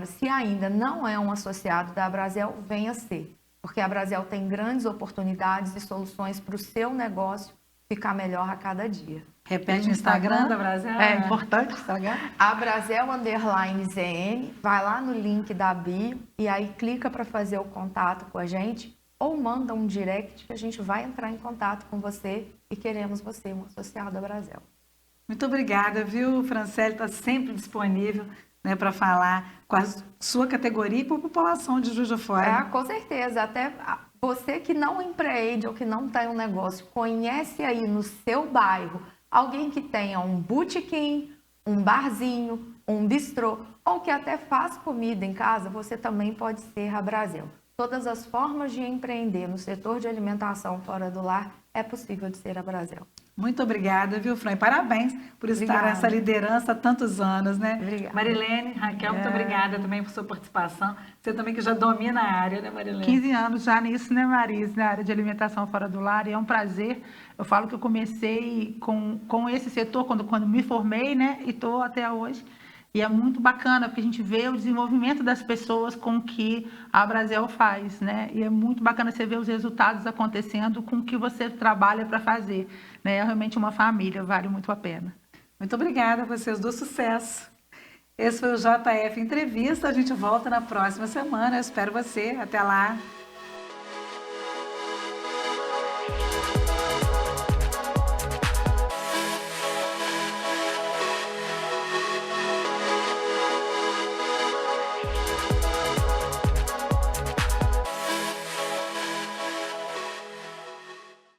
Speaker 2: se ainda não é um associado da Abrazel, venha ser. Porque a Abrazel tem grandes oportunidades e soluções para o seu negócio ficar melhor a cada dia.
Speaker 1: Repete o Instagram da Abrazel.
Speaker 3: É importante o Instagram.
Speaker 2: Abrazel_ZN, vai lá no link da bio e aí clica para fazer o contato com a gente ou manda um direct que a gente vai entrar em contato com você e queremos você, um associado da Abrazel.
Speaker 1: Muito obrigada, viu? Franciele está sempre disponível, né, para falar com a sua categoria e com a população de Juiz de Fora.
Speaker 2: Com certeza. Até você que não empreende ou que não tem um negócio, conhece aí no seu bairro alguém que tenha um botequim, um barzinho, um bistrô ou que até faz comida em casa, você também pode ser a Abrazel. Todas as formas de empreender no setor de alimentação fora do lar é possível de ser a Abrazel.
Speaker 1: Muito obrigada, viu, Fran? Parabéns por estar nessa liderança há tantos anos, né?
Speaker 2: Obrigada.
Speaker 1: Marilene, Raquel, muito obrigada também por sua participação. Você também que já domina a área, né, Marilene?
Speaker 3: 15 anos já nisso, né, Maris, na área de alimentação fora do lar, e é um prazer. Eu falo que eu comecei com esse setor quando me formei, né, e estou até hoje. E é muito bacana, porque a gente vê o desenvolvimento das pessoas com o que a Abrazel faz, né? E é muito bacana você ver os resultados acontecendo com o que você trabalha para fazer, né? É realmente uma família, vale muito a pena.
Speaker 1: Muito obrigada a vocês, do sucesso. Esse foi o JF Entrevista, a gente volta na próxima semana, eu espero você, até lá.